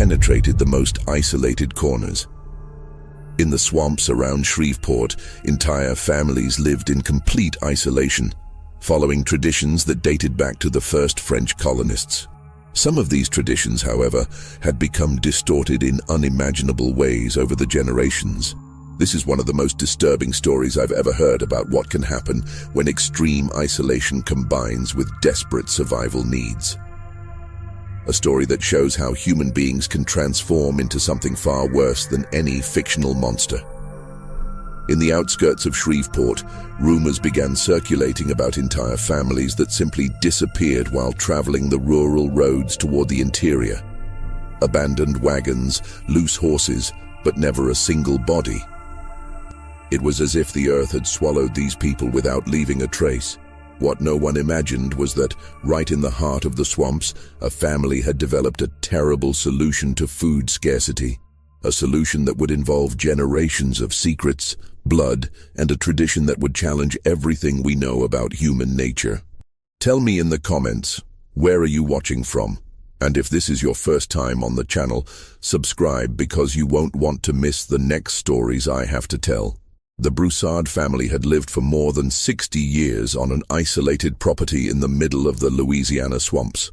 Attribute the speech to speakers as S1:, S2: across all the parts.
S1: penetrated the most isolated corners. In the swamps around Shreveport, entire families lived in complete isolation, following traditions that dated back to the first French colonists. Some of these traditions, however, had become distorted in unimaginable ways over the generations. This is one of the most disturbing stories I've ever heard about what can happen when extreme isolation combines with desperate survival needs. A story that shows how human beings can transform into something far worse than any fictional monster. In the outskirts of Shreveport, rumors began circulating about entire families that simply disappeared while traveling the rural roads toward the interior. Abandoned wagons, loose horses, but never a single body. It was as if the earth had swallowed these people without leaving a trace. What no one imagined was that, right in the heart of the swamps, a family had developed a terrible solution to food scarcity. A solution that would involve generations of secrets, blood, and a tradition that would challenge everything we know about human nature. Tell me in the comments, where are you watching from? And if this is your first time on the channel, subscribe because you won't want to miss the next stories I have to tell. The Broussard family had lived for more than 60 years on an isolated property in the middle of the Louisiana swamps.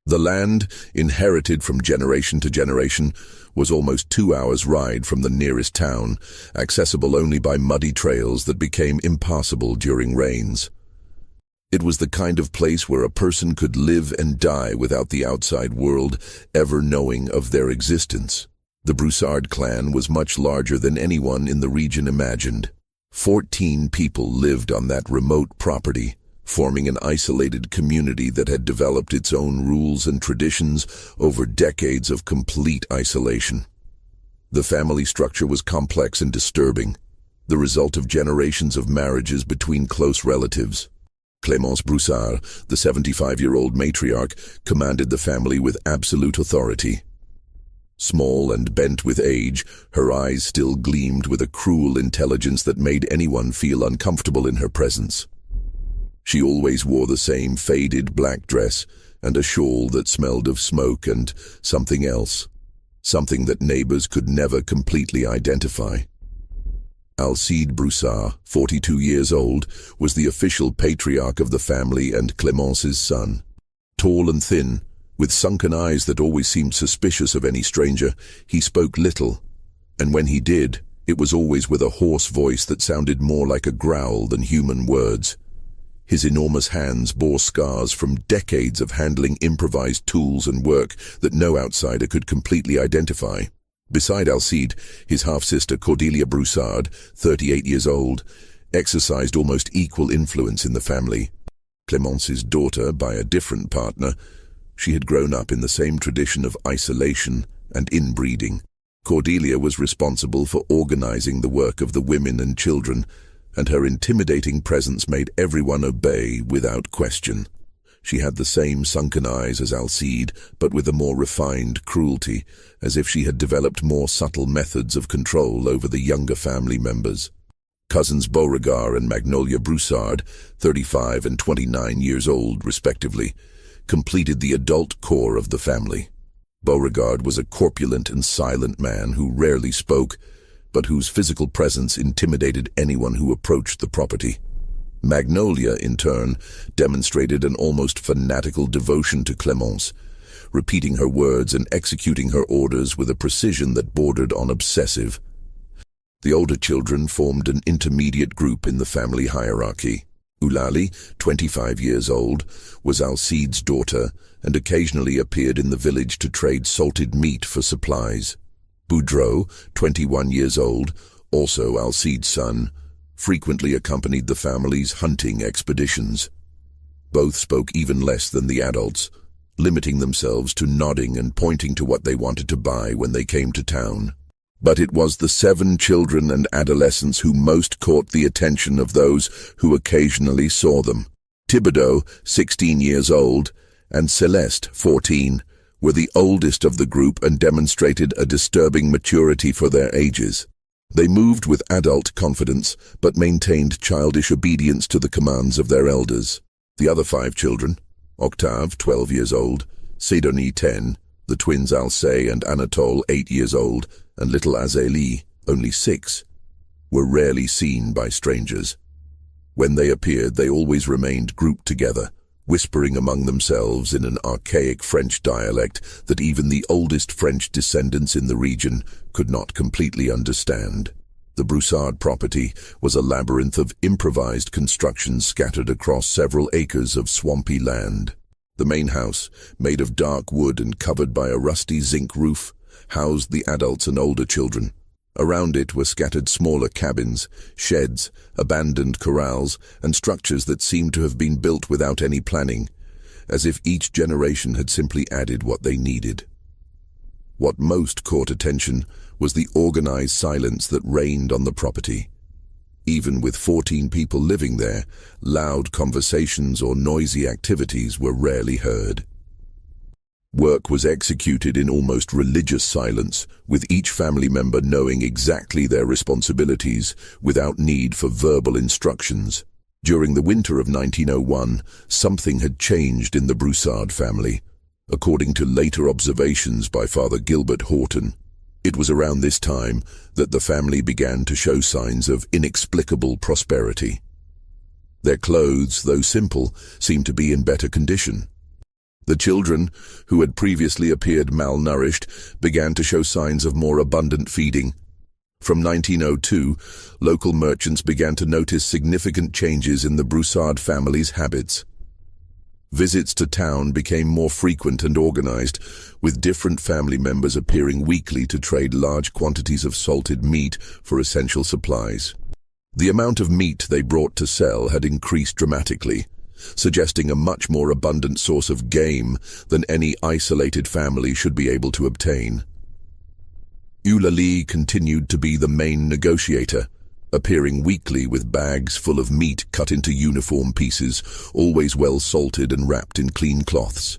S1: The land, inherited from generation to generation, was almost 2 hours' ride from the nearest town, accessible only by muddy trails that became impassable during rains. It was the kind of place where a person could live and die without the outside world ever knowing of their existence. The Broussard clan was much larger than anyone in the region imagined. 14 people lived on that remote property, forming an isolated community that had developed its own rules and traditions over decades of complete isolation. The family structure was complex and disturbing, the result of generations of marriages between close relatives. Clémence Broussard, the 75-year-old matriarch, commanded the family with absolute authority. Small and bent with age, her eyes still gleamed with a cruel intelligence that made anyone feel uncomfortable in her presence. She always wore the same faded black dress and a shawl that smelled of smoke and something else, something that neighbors could never completely identify. Alcide Broussard, 42 years old, was the official patriarch of the family and Clémence's son. Tall and thin, with sunken eyes that always seemed suspicious of any stranger, he spoke little, and when he did, it was always with a hoarse voice that sounded more like a growl than human words. His enormous hands bore scars from decades of handling improvised tools and work that no outsider could completely identify. Beside Alcide, his half-sister Cordelia Broussard, 38 years old, exercised almost equal influence in the family. Clémence's daughter by a different partner, she had grown up in the same tradition of isolation and inbreeding. Cordelia was responsible for organizing the work of the women and children, and her intimidating presence made everyone obey without question. She had the same sunken eyes as Alcide, but with a more refined cruelty, as if she had developed more subtle methods of control over the younger family members. Cousins Beauregard and Magnolia Broussard, 35 and 29 years old respectively, completed the adult core of the family. Beauregard was a corpulent and silent man who rarely spoke, but whose physical presence intimidated anyone who approached the property. Magnolia, in turn, demonstrated an almost fanatical devotion to Clémence, repeating her words and executing her orders with a precision that bordered on obsessive. The older children formed an intermediate group in the family hierarchy. Eulalie, 25 years old, was Alcide's daughter and occasionally appeared in the village to trade salted meat for supplies. Boudreau, 21 years old, also Alcide's son, frequently accompanied the family's hunting expeditions. Both spoke even less than the adults, limiting themselves to nodding and pointing to what they wanted to buy when they came to town. But it was the 7 children and adolescents who most caught the attention of those who occasionally saw them. Thibodeau, 16 years old, and Celeste, 14, were the oldest of the group and demonstrated a disturbing maturity for their ages. They moved with adult confidence, but maintained childish obedience to the commands of their elders. The other 5 children, Octave, 12 years old, Sidonie, 10, The twins Alcé and Anatole, 8 years old, and little Azélie, only 6, were rarely seen by strangers. When they appeared, they always remained grouped together, whispering among themselves in an archaic French dialect that even the oldest French descendants in the region could not completely understand. The Broussard property was a labyrinth of improvised constructions scattered across several acres of swampy land. The main house, made of dark wood and covered by a rusty zinc roof, housed the adults and older children. Around it were scattered smaller cabins, sheds, abandoned corrals, and structures that seemed to have been built without any planning, as if each generation had simply added what they needed. What most caught attention was the organized silence that reigned on the property. Even with 14 people living there, loud conversations or noisy activities were rarely heard. Work was executed in almost religious silence, with each family member knowing exactly their responsibilities without need for verbal instructions. During the winter of 1901, something had changed in the Broussard family, according to later observations by Father Gilbert Horton. It was around this time that the family began to show signs of inexplicable prosperity. Their clothes, though simple, seemed to be in better condition. The children, who had previously appeared malnourished, began to show signs of more abundant feeding. From 1902, local merchants began to notice significant changes in the Broussard family's habits. Visits to town became more frequent and organized, with different family members appearing weekly to trade large quantities of salted meat for essential supplies. The amount of meat they brought to sell had increased dramatically, suggesting a much more abundant source of game than any isolated family should be able to obtain. Eulalie continued to be the main negotiator, appearing weekly with bags full of meat cut into uniform pieces, always well salted and wrapped in clean cloths.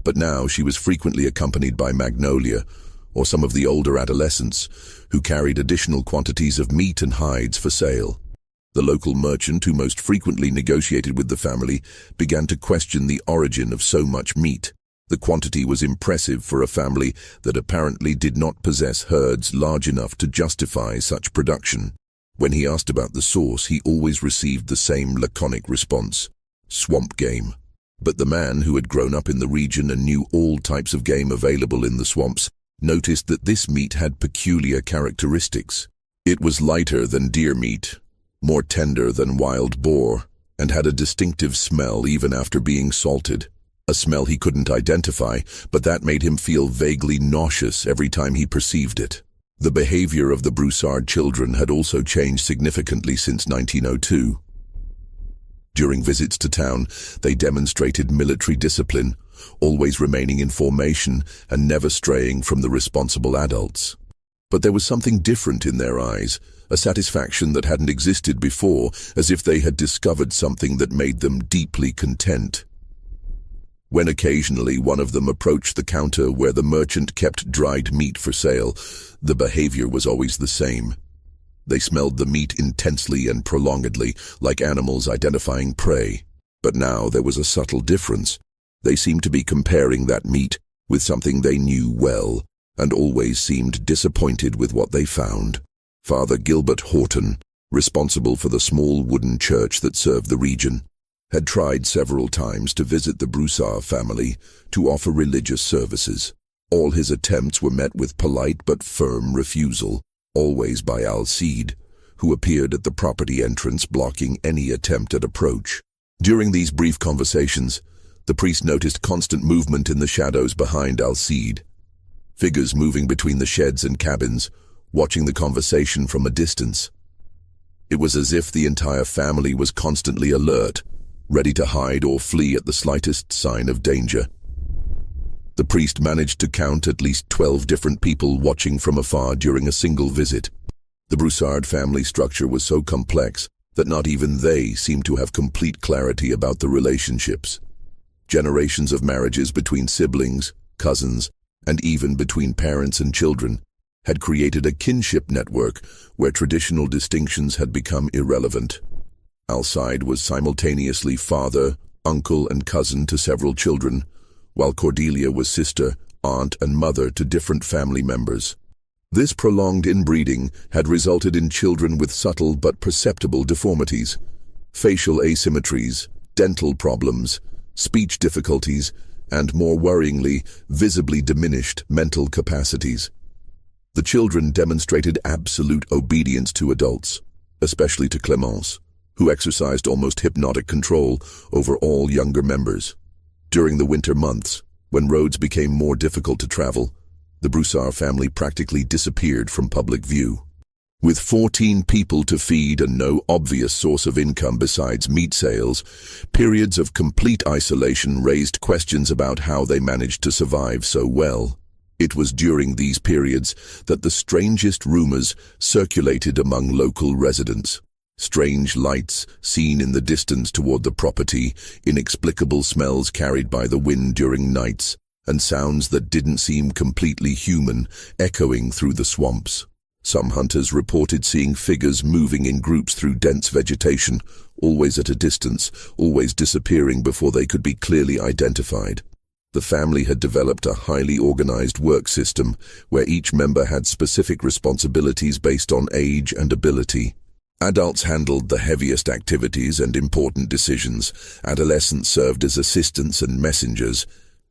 S1: But now she was frequently accompanied by Magnolia, or some of the older adolescents, who carried additional quantities of meat and hides for sale. The local merchant who most frequently negotiated with the family began to question the origin of so much meat. The quantity was impressive for a family that apparently did not possess herds large enough to justify such production. When he asked about the source, he always received the same laconic response: swamp game. But the man, who had grown up in the region and knew all types of game available in the swamps, noticed that this meat had peculiar characteristics. It was lighter than deer meat, more tender than wild boar, and had a distinctive smell even after being salted. A smell he couldn't identify, but that made him feel vaguely nauseous every time he perceived it. The behavior of the Broussard children had also changed significantly since 1902. During visits to town, they demonstrated military discipline, always remaining in formation and never straying from the responsible adults. But there was something different in their eyes, a satisfaction that hadn't existed before, as if they had discovered something that made them deeply content. When occasionally one of them approached the counter where the merchant kept dried meat for sale, the behavior was always the same. They smelled the meat intensely and prolongedly, like animals identifying prey. But now there was a subtle difference. They seemed to be comparing that meat with something they knew well, and always seemed disappointed with what they found. Father Gilbert Horton, responsible for the small wooden church that served the region, had tried several times to visit the Broussard family to offer religious services. All his attempts were met with polite but firm refusal, always by Alcide, who appeared at the property entrance blocking any attempt at approach. During these brief conversations, the priest noticed constant movement in the shadows behind Alcide. Figures moving between the sheds and cabins, watching the conversation from a distance. It was as if the entire family was constantly alert, ready to hide or flee at the slightest sign of danger. The priest managed to count at least 12 different people watching from afar during a single visit. The Broussard family structure was so complex that not even they seemed to have complete clarity about the relationships. Generations of marriages between siblings, cousins, and even between parents and children had created a kinship network where traditional distinctions had become irrelevant. Alcide was simultaneously father, uncle, and cousin to several children, while Cordelia was sister, aunt and mother to different family members. This prolonged inbreeding had resulted in children with subtle but perceptible deformities, facial asymmetries, dental problems, speech difficulties, and more worryingly, visibly diminished mental capacities. The children demonstrated absolute obedience to adults, especially to Clémence, who exercised almost hypnotic control over all younger members. During the winter months, when roads became more difficult to travel, the Broussard family practically disappeared from public view. With 14 people to feed and no obvious source of income besides meat sales, periods of complete isolation raised questions about how they managed to survive so well. It was during these periods that the strangest rumors circulated among local residents. Strange lights seen in the distance toward the property, inexplicable smells carried by the wind during nights, and sounds that didn't seem completely human echoing through the swamps. Some hunters reported seeing figures moving in groups through dense vegetation, always at a distance, always disappearing before they could be clearly identified. The family had developed a highly organized work system where each member had specific responsibilities based on age and ability. Adults handled the heaviest activities and important decisions, adolescents served as assistants and messengers,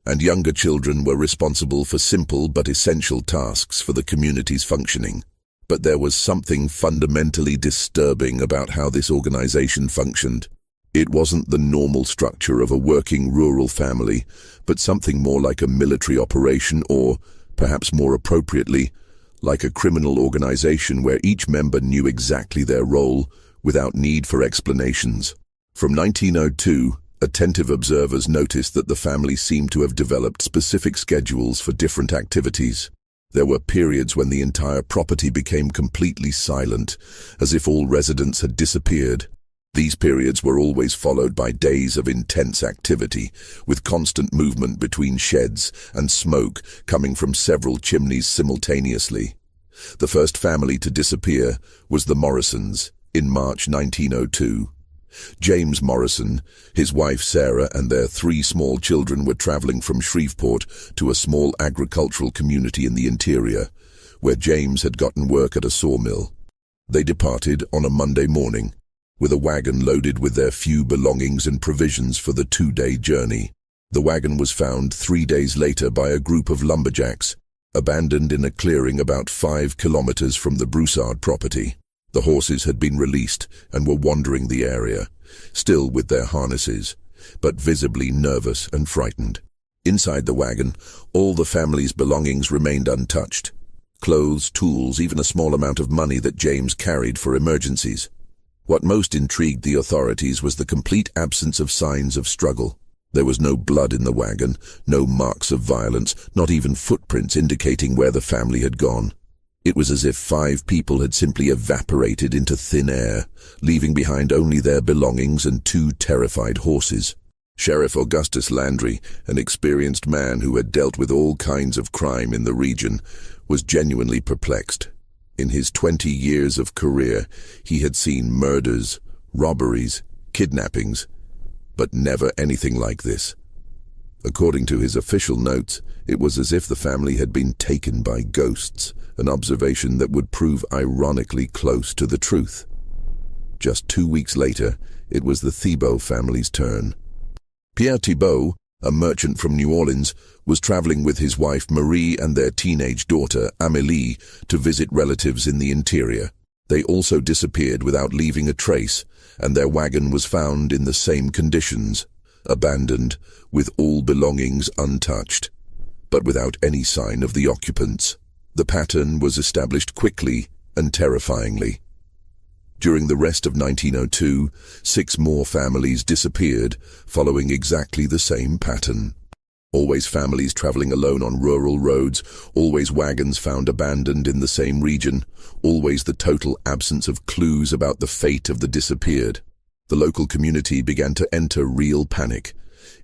S1: and younger children were responsible for simple but essential tasks for the community's functioning. But there was something fundamentally disturbing about how this organization functioned. It wasn't the normal structure of a working rural family, but something more like a military operation or, perhaps more appropriately, like a criminal organization where each member knew exactly their role without need for explanations. From 1902, attentive observers noticed that the family seemed to have developed specific schedules for different activities. There were periods when the entire property became completely silent, as if all residents had disappeared. These periods were always followed by days of intense activity, with constant movement between sheds and smoke coming from several chimneys simultaneously. The first family to disappear was the Morrisons in March 1902. James Morrison, his wife Sarah, and their 3 small children were traveling from Shreveport to a small agricultural community in the interior, where James had gotten work at a sawmill. They departed on a Monday morning, with a wagon loaded with their few belongings and provisions for the 2-day journey. The wagon was found 3 days later by a group of lumberjacks, abandoned in a clearing about 5 kilometers from the Broussard property. The horses had been released and were wandering the area, still with their harnesses, but visibly nervous and frightened. Inside the wagon, all the family's belongings remained untouched. Clothes, tools, even a small amount of money that James carried for emergencies. What most intrigued the authorities was the complete absence of signs of struggle. There was no blood in the wagon, no marks of violence, not even footprints indicating where the family had gone. It was as if 5 people had simply evaporated into thin air, leaving behind only their belongings and 2 terrified horses. Sheriff Augustus Landry, an experienced man who had dealt with all kinds of crime in the region, was genuinely perplexed. In his 20 years of career, he had seen murders, robberies, kidnappings, but never anything like this. According to his official notes, it was as if the family had been taken by ghosts, an observation that would prove ironically close to the truth. Just 2 weeks later, it was the Thibault family's turn. Pierre Thibault, a merchant from New Orleans, was traveling with his wife Marie and their teenage daughter Amélie to visit relatives in the interior. They also disappeared without leaving a trace, and their wagon was found in the same conditions, abandoned, with all belongings untouched, but without any sign of the occupants. The pattern was established quickly and terrifyingly. During the rest of 1902, 6 more families disappeared, following exactly the same pattern. Always families traveling alone on rural roads, always wagons found abandoned in the same region, always the total absence of clues about the fate of the disappeared. The local community began to enter real panic.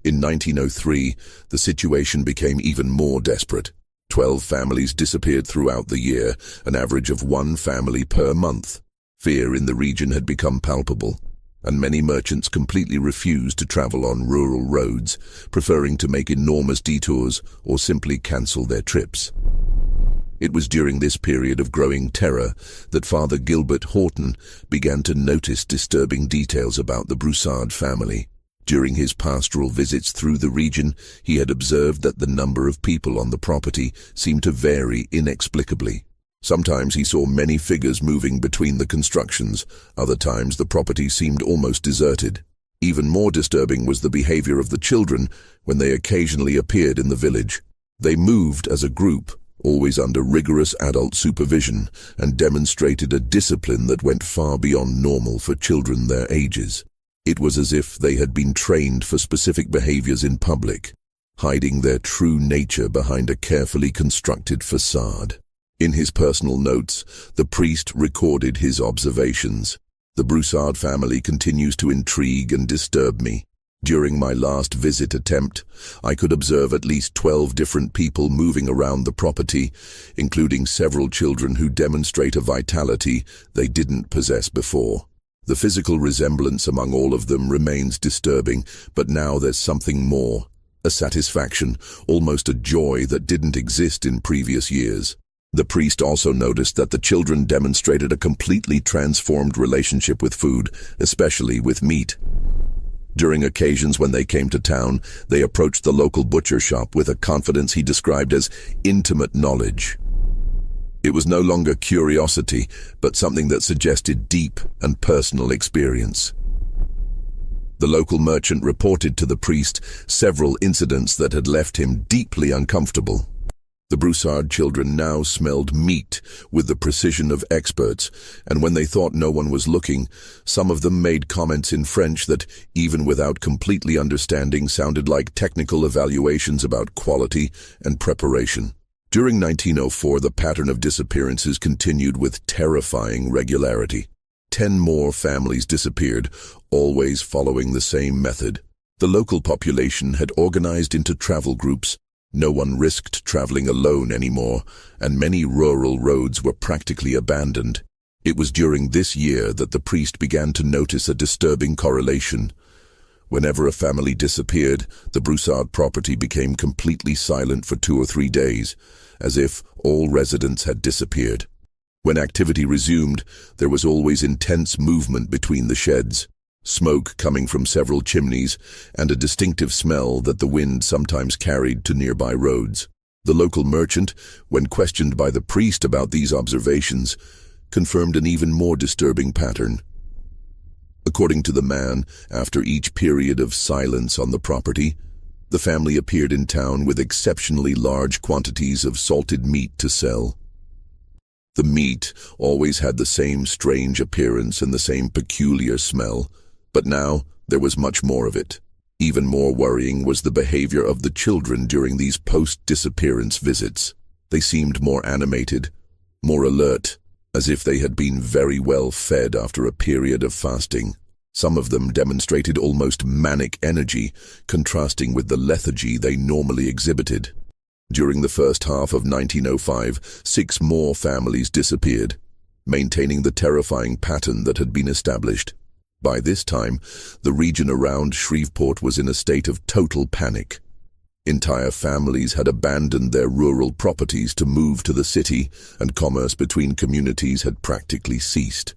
S1: In 1903, the situation became even more desperate. 12 families disappeared throughout the year, an average of 1 family per month. Fear in the region had become palpable. and many merchants completely refused to travel on rural roads, preferring to make enormous detours or simply cancel their trips. It was during this period of growing terror that Father Gilbert Horton began to notice disturbing details about the Broussard family. During his pastoral visits through the region, he had observed that the number of people on the property seemed to vary inexplicably. Sometimes he saw many figures moving between the constructions, other times the property seemed almost deserted. Even more disturbing was the behavior of the children when they occasionally appeared in the village. They moved as a group, always under rigorous adult supervision, and demonstrated a discipline that went far beyond normal for children their ages. It was as if they had been trained for specific behaviors in public, hiding their true nature behind a carefully constructed facade. In his personal notes, the priest recorded his observations. The Broussard family continues to intrigue and disturb me. During my last visit attempt, I could observe at least 12 different people moving around the property, including several children who demonstrate a vitality they didn't possess before. The physical resemblance among all of them remains disturbing, but now there's something more, a satisfaction, almost a joy that didn't exist in previous years. The priest also noticed that the children demonstrated a completely transformed relationship with food, especially with meat. During occasions when they came to town, they approached the local butcher shop with a confidence he described as intimate knowledge. It was no longer curiosity, but something that suggested deep and personal experience. The local merchant reported to the priest several incidents that had left him deeply uncomfortable. The Broussard children now smelled meat with the precision of experts, and when they thought no one was looking, some of them made comments in French that, even without completely understanding, sounded like technical evaluations about quality and preparation. During 1904, the pattern of disappearances continued with terrifying regularity. 10 more families disappeared, always following the same method. The local population had organized into travel groups. No one risked traveling alone anymore, and many rural roads were practically abandoned. It was during this year that the priest began to notice a disturbing correlation. Whenever a family disappeared, the Broussard property became completely silent for 2 or 3 days, as if all residents had disappeared. When activity resumed, there was always intense movement between the sheds, smoke coming from several chimneys, and a distinctive smell that the wind sometimes carried to nearby roads. The local merchant, when questioned by the priest about these observations, confirmed an even more disturbing pattern. According to the man, after each period of silence on the property, the family appeared in town with exceptionally large quantities of salted meat to sell. The meat always had the same strange appearance and the same peculiar smell, but now there was much more of it. Even more worrying was the behavior of the children during these post-disappearance visits. They seemed more animated, more alert, as if they had been very well fed after a period of fasting. Some of them demonstrated almost manic energy, contrasting with the lethargy they normally exhibited. During the first half of 1905, 6 more families disappeared, maintaining the terrifying pattern that had been established. By this time, the region around Shreveport was in a state of total panic. Entire families had abandoned their rural properties to move to the city, and commerce between communities had practically ceased.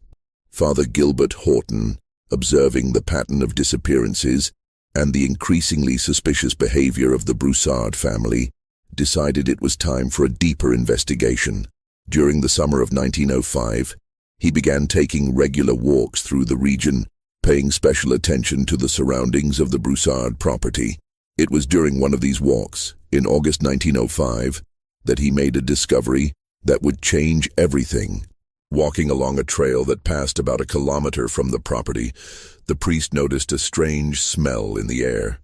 S1: Father Gilbert Horton, observing the pattern of disappearances and the increasingly suspicious behavior of the Broussard family, decided it was time for a deeper investigation. During the summer of 1905, he began taking regular walks through the region, paying special attention to the surroundings of the Broussard property. It was during one of these walks, in August 1905, that he made a discovery that would change everything. Walking along a trail that passed about 1 kilometer from the property, the priest noticed a strange smell in the air.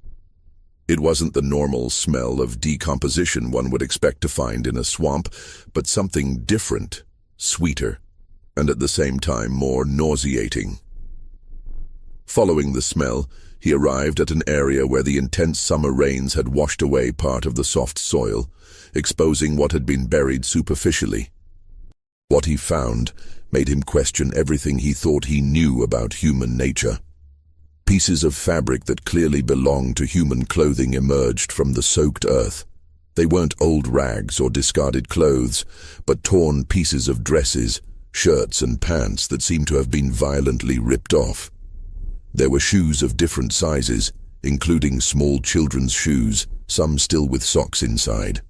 S1: It wasn't the normal smell of decomposition one would expect to find in a swamp, but something different, sweeter, and at the same time more nauseating. Following the smell, he arrived at an area where the intense summer rains had washed away part of the soft soil, exposing what had been buried superficially. What he found made him question everything he thought he knew about human nature. Pieces of fabric that clearly belonged to human clothing emerged from the soaked earth. They weren't old rags or discarded clothes, but torn pieces of dresses, shirts and pants that seemed to have been violently ripped off. There were shoes of different sizes, including small children's shoes, some still with socks inside.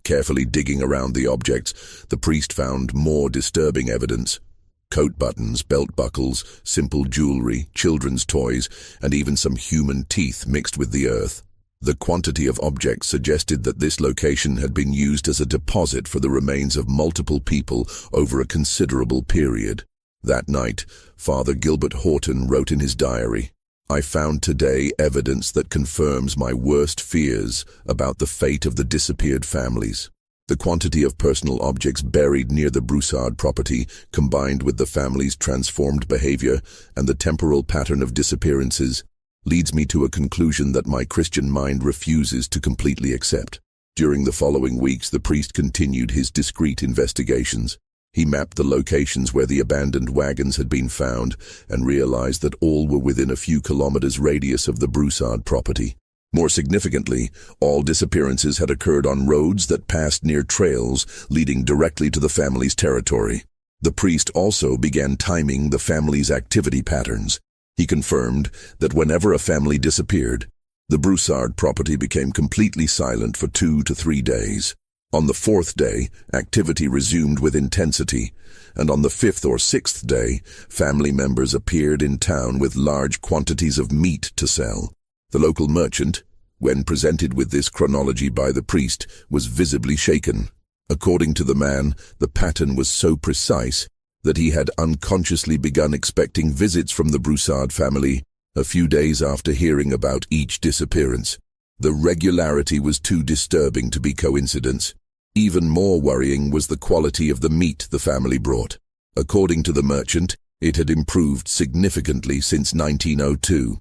S1: Carefully digging around the objects, the priest found more disturbing evidence. Coat buttons, belt buckles, simple jewelry, children's toys, and even some human teeth mixed with the earth. The quantity of objects suggested that this location had been used as a deposit for the remains of multiple people over a considerable period. That night, Father Gilbert Horton wrote in his diary, "I found today evidence that confirms my worst fears about the fate of the disappeared families. The quantity of personal objects buried near the Broussard property, combined with the family's transformed behavior and the temporal pattern of disappearances, leads me to a conclusion that my Christian mind refuses to completely accept." During the following weeks, the priest continued his discreet investigations. He mapped the locations where the abandoned wagons had been found and realized that all were within a few kilometers radius of the Broussard property. More significantly, all disappearances had occurred on roads that passed near trails leading directly to the family's territory. The priest also began timing the family's activity patterns. He confirmed that whenever a family disappeared, the Broussard property became completely silent for 2 to 3 days. On the 4th day, activity resumed with intensity, and on the 5th or 6th day, family members appeared in town with large quantities of meat to sell. The local merchant, when presented with this chronology by the priest, was visibly shaken. According to the man, the pattern was so precise that he had unconsciously begun expecting visits from the Broussard family a few days after hearing about each disappearance. The regularity was too disturbing to be coincidence. Even more worrying was the quality of the meat the family brought. According to the merchant, it had improved significantly since 1902.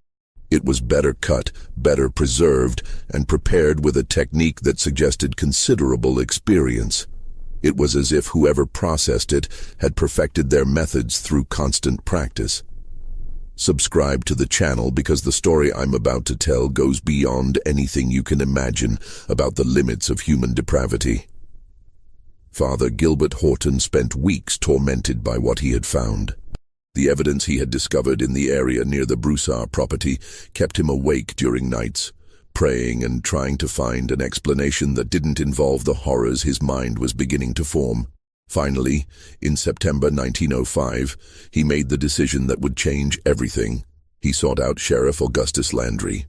S1: It was better cut, better preserved, and prepared with a technique that suggested considerable experience. It was as if whoever processed it had perfected their methods through constant practice. Subscribe to the channel because the story I'm about to tell goes beyond anything you can imagine about the limits of human depravity. Father Gilbert Horton spent weeks tormented by what he had found. The evidence he had discovered in the area near the Broussard property kept him awake during nights, praying and trying to find an explanation that didn't involve the horrors his mind was beginning to form. Finally, in September 1905, he made the decision that would change everything. He sought out Sheriff Augustus Landry.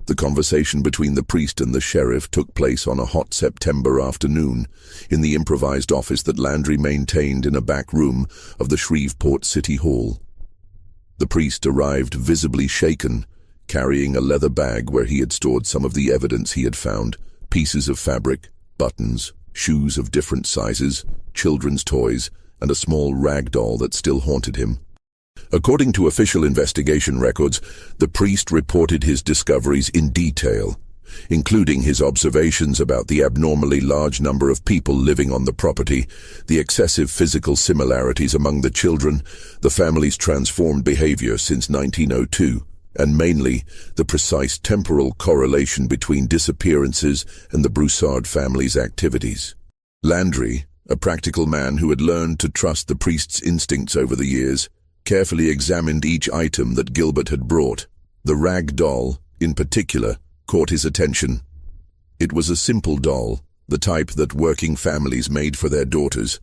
S1: The conversation between the priest and the sheriff took place on a hot September afternoon in the improvised office that Landry maintained in a back room of the Shreveport City Hall. The priest arrived visibly shaken, carrying a leather bag where he had stored some of the evidence he had found: pieces of fabric, buttons, shoes of different sizes, children's toys, and a small rag doll that still haunted him. According to official investigation records, the priest reported his discoveries in detail, including his observations about the abnormally large number of people living on the property, the excessive physical similarities among the children, the family's transformed behavior since 1902, and mainly the precise temporal correlation between disappearances and the Broussard family's activities. Landry, a practical man who had learned to trust the priest's instincts over the years, carefully examined each item that Gilbert had brought. The rag doll, in particular, caught his attention. It was a simple doll, the type that working families made for their daughters,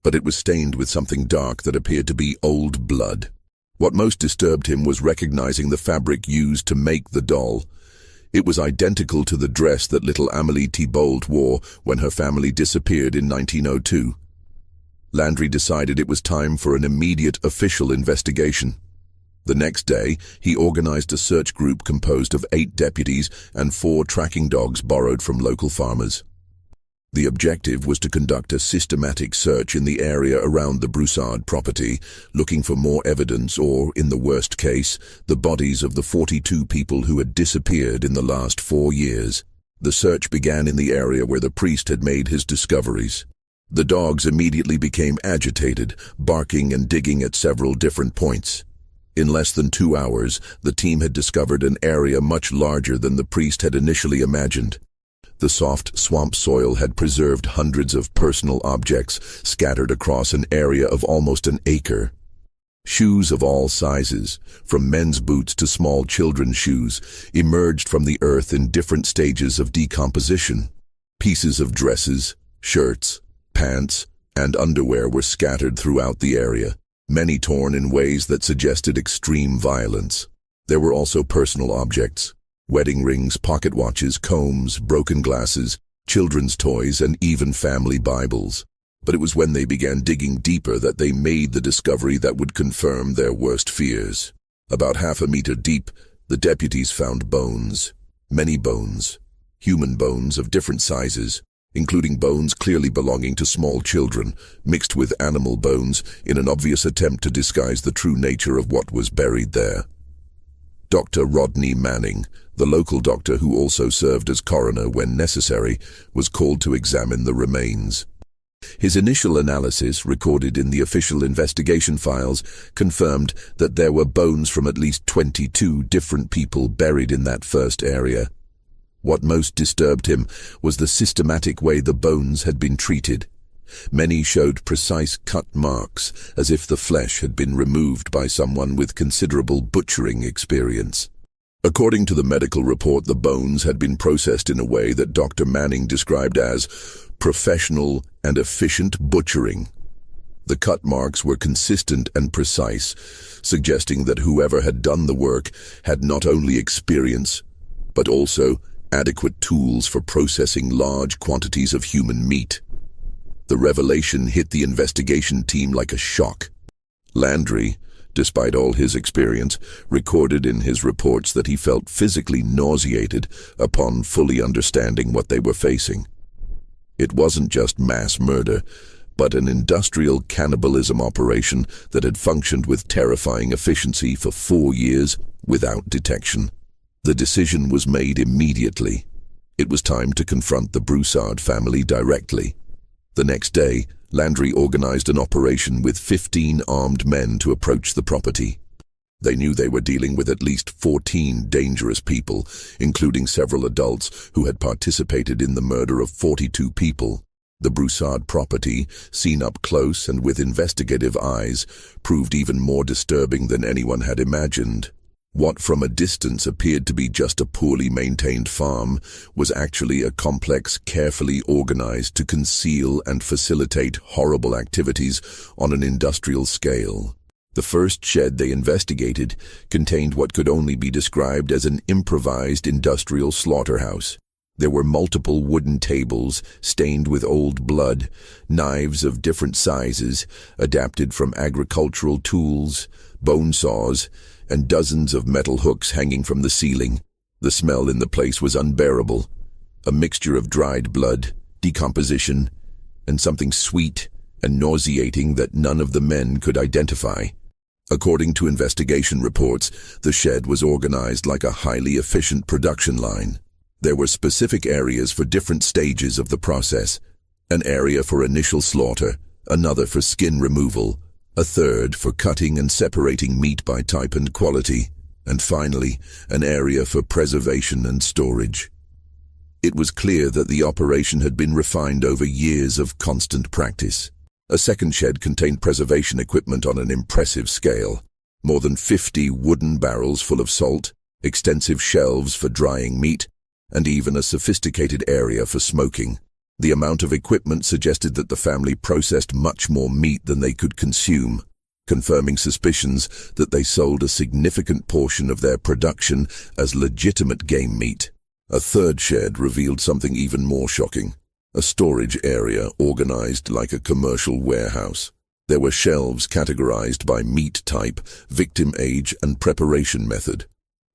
S1: but it was stained with something dark that appeared to be old blood. What most disturbed him was recognizing the fabric used to make the doll. It was identical to the dress that little Amélie Thibault wore when her family disappeared in 1902. Landry decided it was time for an immediate official investigation. The next day, he organized a search group composed of 8 deputies and 4 tracking dogs borrowed from local farmers. The objective was to conduct a systematic search in the area around the Broussard property, looking for more evidence or, in the worst case, the bodies of the 42 people who had disappeared in the last 4 years. The search began in the area where the priest had made his discoveries. The dogs immediately became agitated, barking and digging at several different points. In less than 2 hours, the team had discovered an area much larger than the priest had initially imagined. The soft swamp soil had preserved hundreds of personal objects scattered across an area of almost an acre. Shoes of all sizes, from men's boots to small children's shoes, emerged from the earth in different stages of decomposition. Pieces of dresses, shirts, pants, and underwear were scattered throughout the area, many torn in ways that suggested extreme violence. There were also personal objects: wedding rings, pocket watches, combs, broken glasses, children's toys, and even family Bibles. But it was when they began digging deeper that they made the discovery that would confirm their worst fears. About half a meter deep, the deputies found bones. Many bones. Human bones of different sizes, including bones clearly belonging to small children, mixed with animal bones in an obvious attempt to disguise the true nature of what was buried there. Dr. Rodney Manning, the local doctor who also served as coroner when necessary, was called to examine the remains. His initial analysis, recorded in the official investigation files, confirmed that there were bones from at least 22 different people buried in that first area. What most disturbed him was the systematic way the bones had been treated. Many showed precise cut marks, as if the flesh had been removed by someone with considerable butchering experience. According to the medical report, the bones had been processed in a way that Dr. Manning described as professional and efficient butchering. The cut marks were consistent and precise, suggesting that whoever had done the work had not only experience, but also adequate tools for processing large quantities of human meat. The revelation hit the investigation team like a shock. Landry, despite all his experience, recorded in his reports that he felt physically nauseated upon fully understanding what they were facing. It wasn't just mass murder, but an industrial cannibalism operation that had functioned with terrifying efficiency for 4 years without detection. The decision was made immediately. It was time to confront the Broussard family directly. The next day, Landry organized an operation with 15 armed men to approach the property. They knew they were dealing with at least 14 dangerous people, including several adults who had participated in the murder of 42 people. The Broussard property, seen up close and with investigative eyes, proved even more disturbing than anyone had imagined. What from a distance appeared to be just a poorly maintained farm was actually a complex, carefully organized to conceal and facilitate horrible activities on an industrial scale. The first shed they investigated contained what could only be described as an improvised industrial slaughterhouse. There were multiple wooden tables stained with old blood, knives of different sizes, adapted from agricultural tools, bone saws, and dozens of metal hooks hanging from the ceiling. The smell in the place was unbearable, a mixture of dried blood, decomposition, and something sweet and nauseating that none of the men could identify. According to investigation reports, the shed was organized like a highly efficient production line. There were specific areas for different stages of the process: an area for initial slaughter, another for skin removal, a third for cutting and separating meat by type and quality, and finally, an area for preservation and storage. It was clear that the operation had been refined over years of constant practice. A second shed contained preservation equipment on an impressive scale. More than 50 wooden barrels full of salt, extensive shelves for drying meat, and even a sophisticated area for smoking. The amount of equipment suggested that the family processed much more meat than they could consume, confirming suspicions that they sold a significant portion of their production as legitimate game meat. A third shed revealed something even more shocking: a storage area organized like a commercial warehouse. There were shelves categorized by meat type, victim age, and preparation method.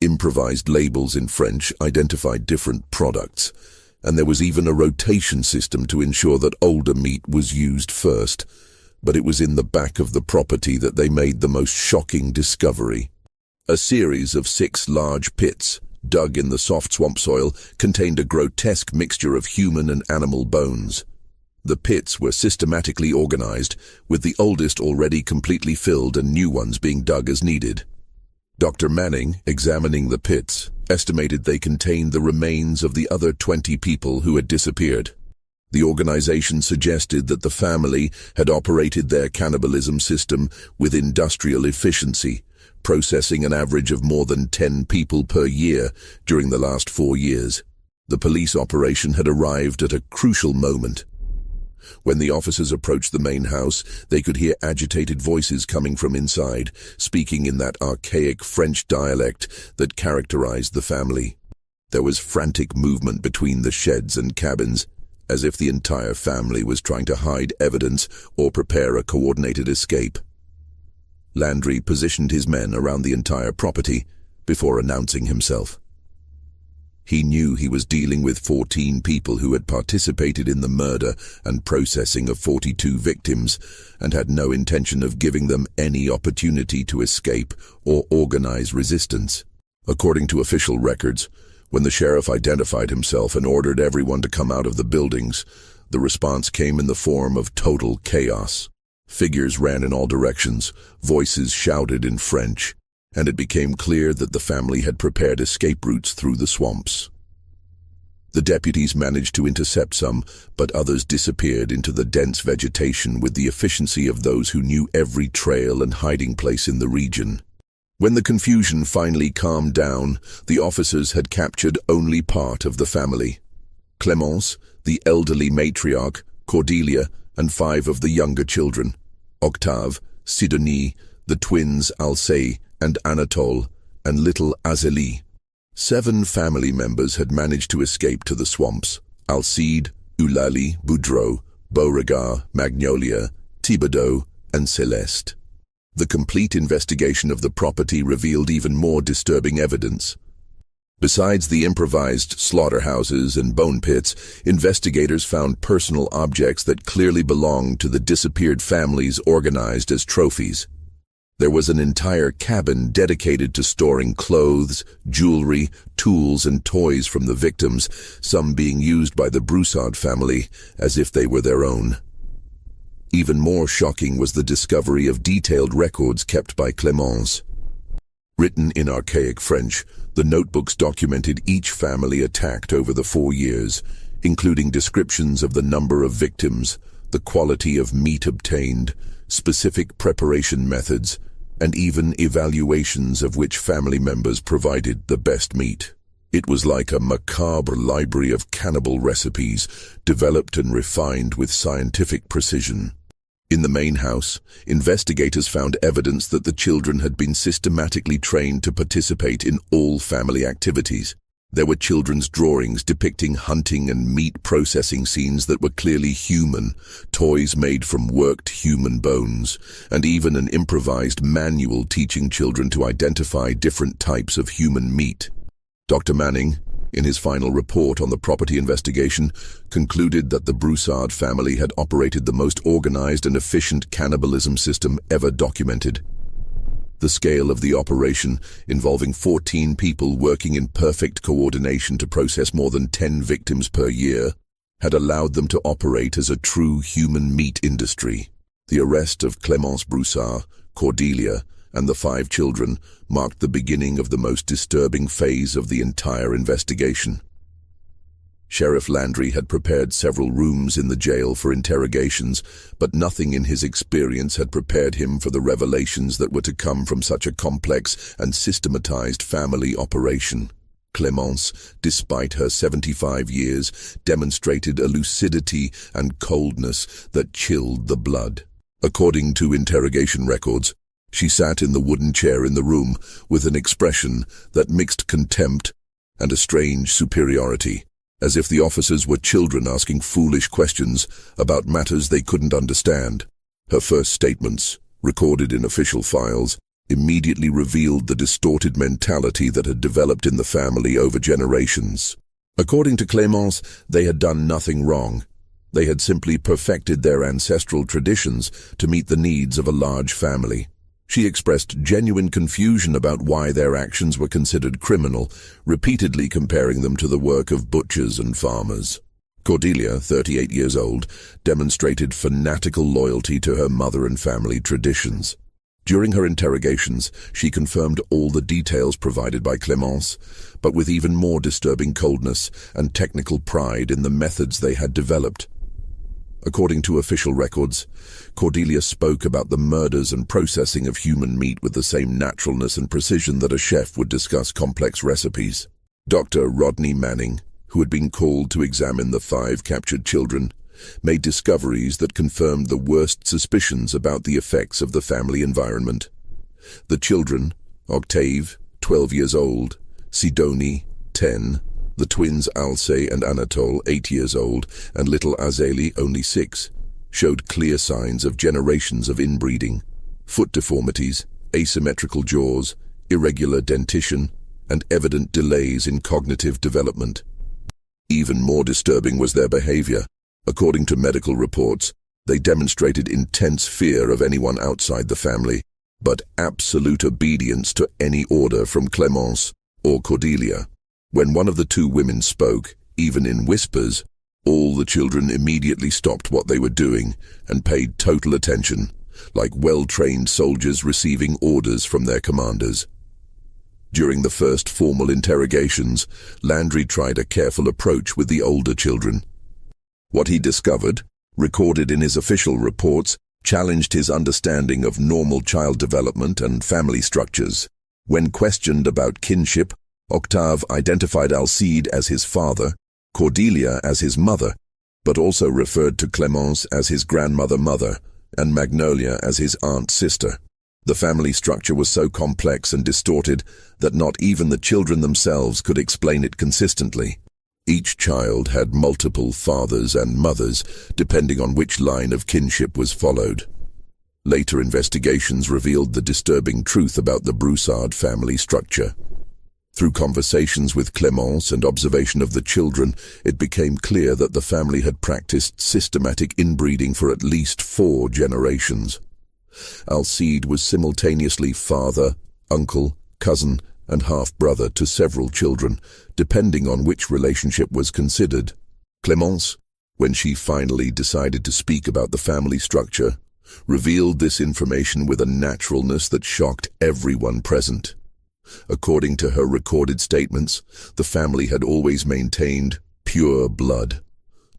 S1: Improvised labels in French identified different products, and there was even a rotation system to ensure that older meat was used first. But it was in the back of the property that they made the most shocking discovery. A series of 6 large pits, dug in the soft swamp soil, contained a grotesque mixture of human and animal bones. The pits were systematically organized, with the oldest already completely filled and new ones being dug as needed. Dr. Manning, examining the pits, estimated they contained the remains of the other 20 people who had disappeared. The organization suggested that the family had operated their cannibalism system with industrial efficiency, processing an average of more than 10 people per year during the last 4 years. The police operation had arrived at a crucial moment. When the officers approached the main house, they could hear agitated voices coming from inside, speaking in that archaic French dialect that characterized the family. There was frantic movement between the sheds and cabins, as if the entire family was trying to hide evidence or prepare a coordinated escape. Landry positioned his men around the entire property before announcing himself. He knew he was dealing with 14 people who had participated in the murder and processing of 42 victims and had no intention of giving them any opportunity to escape or organize resistance. According to official records, when the sheriff identified himself and ordered everyone to come out of the buildings, the response came in the form of total chaos. Figures ran in all directions, voices shouted in French, and it became clear that the family had prepared escape routes through the swamps. The deputies managed to intercept some, but others disappeared into the dense vegetation with the efficiency of those who knew every trail and hiding place in the region. When the confusion finally calmed down, the officers had captured only part of the family. Clémence, the elderly matriarch, Cordelia, and 5 of the younger children, Octave, Sidonie, the twins Alcée and Anatole, and little Azélie. 7 family members had managed to escape to the swamps: Alcide, Eulalie, Boudreau, Beauregard, Magnolia, Thibodeau, and Céleste. The complete investigation of the property revealed even more disturbing evidence. Besides the improvised slaughterhouses and bone pits, investigators found personal objects that clearly belonged to the disappeared families organized as trophies. There was an entire cabin dedicated to storing clothes, jewelry, tools, and toys from the victims, some being used by the Broussard family as if they were their own. Even more shocking was the discovery of detailed records kept by Clémence. Written in archaic French, the notebooks documented each family attacked over the 4 years, including descriptions of the number of victims, the quality of meat obtained, specific preparation methods, and even evaluations of which family members provided the best meat. It was like a macabre library of cannibal recipes, developed and refined with scientific precision. In the main house, investigators found evidence that the children had been systematically trained to participate in all family activities. There were children's drawings depicting hunting and meat processing scenes that were clearly human, toys made from worked human bones, and even an improvised manual teaching children to identify different types of human meat. Dr. Manning, in his final report on the property investigation, concluded that the Broussard family had operated the most organized and efficient cannibalism system ever documented. The scale of the operation, involving 14 people working in perfect coordination to process more than 10 victims per year, had allowed them to operate as a true human meat industry. The arrest of Clémence Broussard, Cordelia, and the 5 children marked the beginning of the most disturbing phase of the entire investigation. Sheriff Landry had prepared several rooms in the jail for interrogations, but nothing in his experience had prepared him for the revelations that were to come from such a complex and systematized family operation. Clémence, despite her 75 years, demonstrated a lucidity and coldness that chilled the blood. According to interrogation records, she sat in the wooden chair in the room with an expression that mixed contempt and a strange superiority, as if the officers were children asking foolish questions about matters they couldn't understand. Her first statements, recorded in official files, immediately revealed the distorted mentality that had developed in the family over generations. According to Clémence, they had done nothing wrong. They had simply perfected their ancestral traditions to meet the needs of a large family. She expressed genuine confusion about why their actions were considered criminal, repeatedly comparing them to the work of butchers and farmers. Cordelia, 38 years old, demonstrated fanatical loyalty to her mother and family traditions. During her interrogations, she confirmed all the details provided by Clémence, but with even more disturbing coldness and technical pride in the methods they had developed. According to official records, Cordelia spoke about the murders and processing of human meat with the same naturalness and precision that a chef would discuss complex recipes. Dr. Rodney Manning, who had been called to examine the 5 captured children, made discoveries that confirmed the worst suspicions about the effects of the family environment. The children, Octave, 12 years old, Sidonie, 10, the twins Alce and Anatole, 8 years old, and little Azélie, only 6, showed clear signs of generations of inbreeding, foot deformities, asymmetrical jaws, irregular dentition, and evident delays in cognitive development. Even more disturbing was their behavior. According to medical reports, they demonstrated intense fear of anyone outside the family, but absolute obedience to any order from Clémence or Cordelia. When one of the 2 women spoke, even in whispers, all the children immediately stopped what they were doing and paid total attention, like well-trained soldiers receiving orders from their commanders. During the first formal interrogations, Landry tried a careful approach with the older children. What he discovered, recorded in his official reports, challenged his understanding of normal child development and family structures. When questioned about kinship, Octave identified Alcide as his father, Cordelia as his mother, but also referred to Clémence as his grandmother-mother and Magnolia as his aunt-sister. The family structure was so complex and distorted that not even the children themselves could explain it consistently. Each child had multiple fathers and mothers, depending on which line of kinship was followed. Later investigations revealed the disturbing truth about the Broussard family structure. Through conversations with Clémence and observation of the children, it became clear that the family had practiced systematic inbreeding for at least 4 generations. Alcide was simultaneously father, uncle, cousin, and half-brother to several children, depending on which relationship was considered. Clémence, when she finally decided to speak about the family structure, revealed this information with a naturalness that shocked everyone present. According to her recorded statements, the family had always maintained pure blood,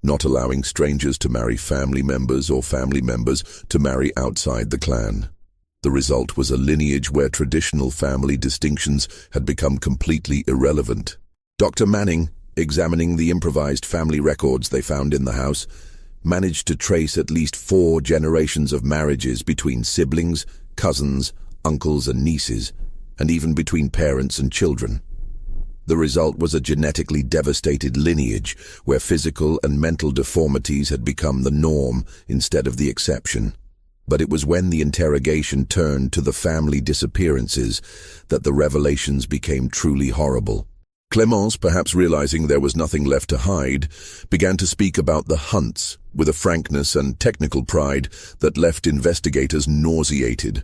S1: not allowing strangers to marry family members or family members to marry outside the clan. The result was a lineage where traditional family distinctions had become completely irrelevant. Dr. Manning, examining the improvised family records they found in the house, managed to trace at least 4 generations of marriages between siblings, cousins, uncles and nieces, and even between parents and children. The result was a genetically devastated lineage where physical and mental deformities had become the norm instead of the exception. But it was when the interrogation turned to the family disappearances that the revelations became truly horrible. Clémence, perhaps realizing there was nothing left to hide, began to speak about the hunts with a frankness and technical pride that left investigators nauseated.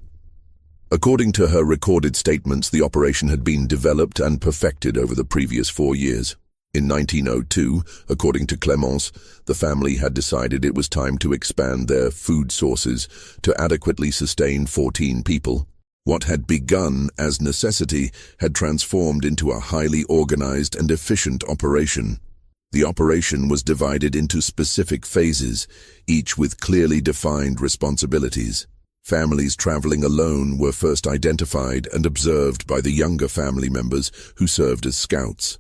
S1: According to her recorded statements, the operation had been developed and perfected over the previous 4 years. In 1902, according to Clémence, the family had decided it was time to expand their food sources to adequately sustain 14 people. What had begun as necessity had transformed into a highly organized and efficient operation. The operation was divided into specific phases, each with clearly defined responsibilities. Families traveling alone were first identified and observed by the younger family members who served as scouts.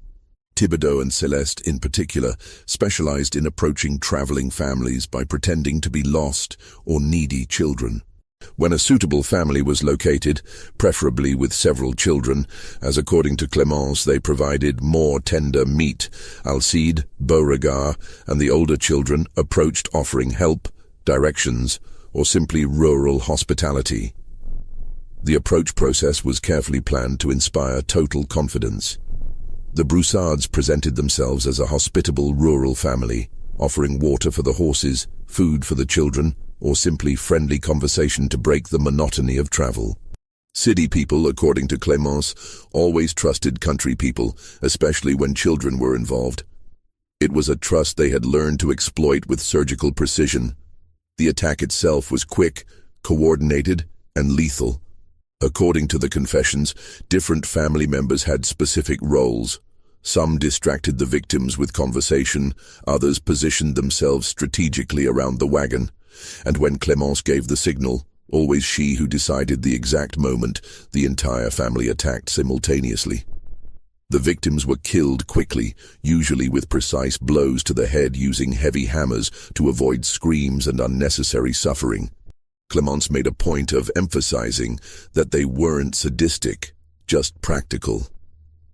S1: Thibodeau and Celeste, in particular, specialized in approaching traveling families by pretending to be lost or needy children. When a suitable family was located, preferably with several children, as according to Clémence they provided more tender meat, Alcide, Beauregard, and the older children approached offering help, directions, or simply rural hospitality. The approach process was carefully planned to inspire total confidence. The Broussards presented themselves as a hospitable rural family, offering water for the horses, food for the children, or simply friendly conversation to break the monotony of travel. City people, according to Clémence, always trusted country people, especially when children were involved. It was a trust they had learned to exploit with surgical precision. The attack itself was quick, coordinated, and lethal, According to the confessions, different family members had specific roles. Some distracted the victims with conversation, others positioned themselves strategically around the wagon, and when Clémence gave the signal, always she who decided the exact moment, the entire family attacked simultaneously. The victims were killed quickly, usually with precise blows to the head using heavy hammers to avoid screams and unnecessary suffering. Clémence made a point of emphasizing that they weren't sadistic, just practical.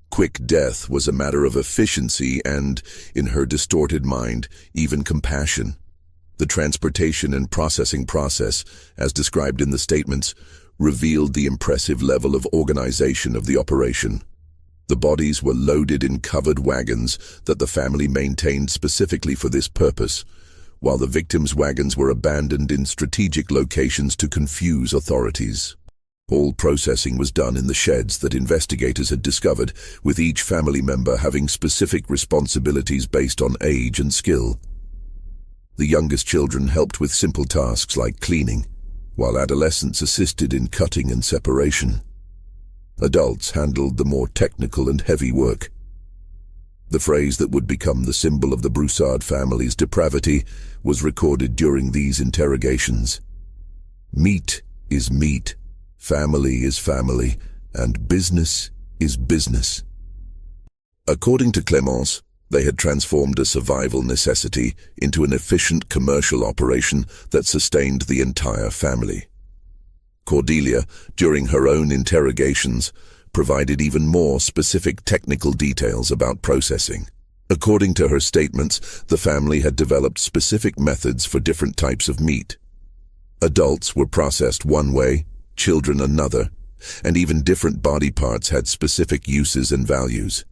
S1: Quick death was a matter of efficiency and, in her distorted mind, even compassion. The transportation and processing process, as described in the statements, revealed the impressive level of organization of the operation. The bodies were loaded in covered wagons that the family maintained specifically for this purpose, while the victims' wagons were abandoned in strategic locations to confuse authorities. All processing was done in the sheds that investigators had discovered, with each family member having specific responsibilities based on age and skill. The youngest children helped with simple tasks like cleaning, while adolescents assisted in cutting and separation. Adults handled the more technical and heavy work. The phrase that would become the symbol of the Broussard family's depravity was recorded during these interrogations. Meat is meat, family is family, and business is business. According to Clémence, they had transformed a survival necessity into an efficient commercial operation that sustained the entire family. Cordelia, during her own interrogations, provided even more specific technical details about processing. According to her statements, the family had developed specific methods for different types of meat. Adults were processed one way, children another, and even different body parts had specific uses and values.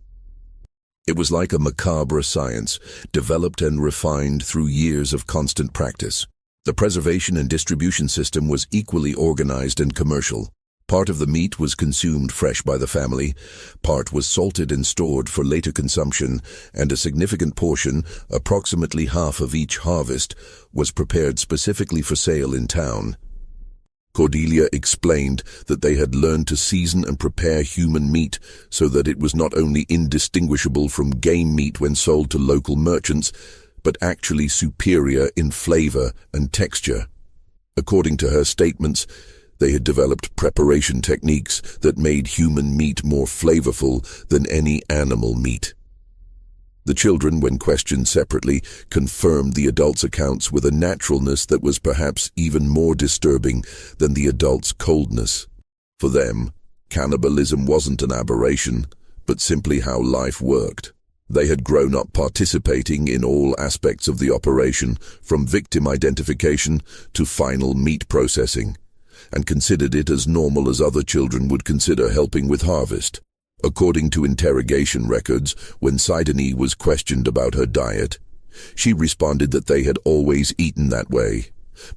S1: It was like a macabre science, developed and refined through years of constant practice. The preservation and distribution system was equally organized and commercial. Part of the meat was consumed fresh by the family, part was salted and stored for later consumption, and a significant portion, approximately half of each harvest, was prepared specifically for sale in town. Cordelia explained that they had learned to season and prepare human meat so that it was not only indistinguishable from game meat when sold to local merchants, but actually superior in flavor and texture. According to her statements, they had developed preparation techniques that made human meat more flavorful than any animal meat. The children, when questioned separately, confirmed the adults' accounts with a naturalness that was perhaps even more disturbing than the adults' coldness. For them, cannibalism wasn't an aberration, but simply how life worked. They had grown up participating in all aspects of the operation, from victim identification to final meat processing, and considered it as normal as other children would consider helping with harvest. According to interrogation records, when Sidonie was questioned about her diet, she responded that they had always eaten that way,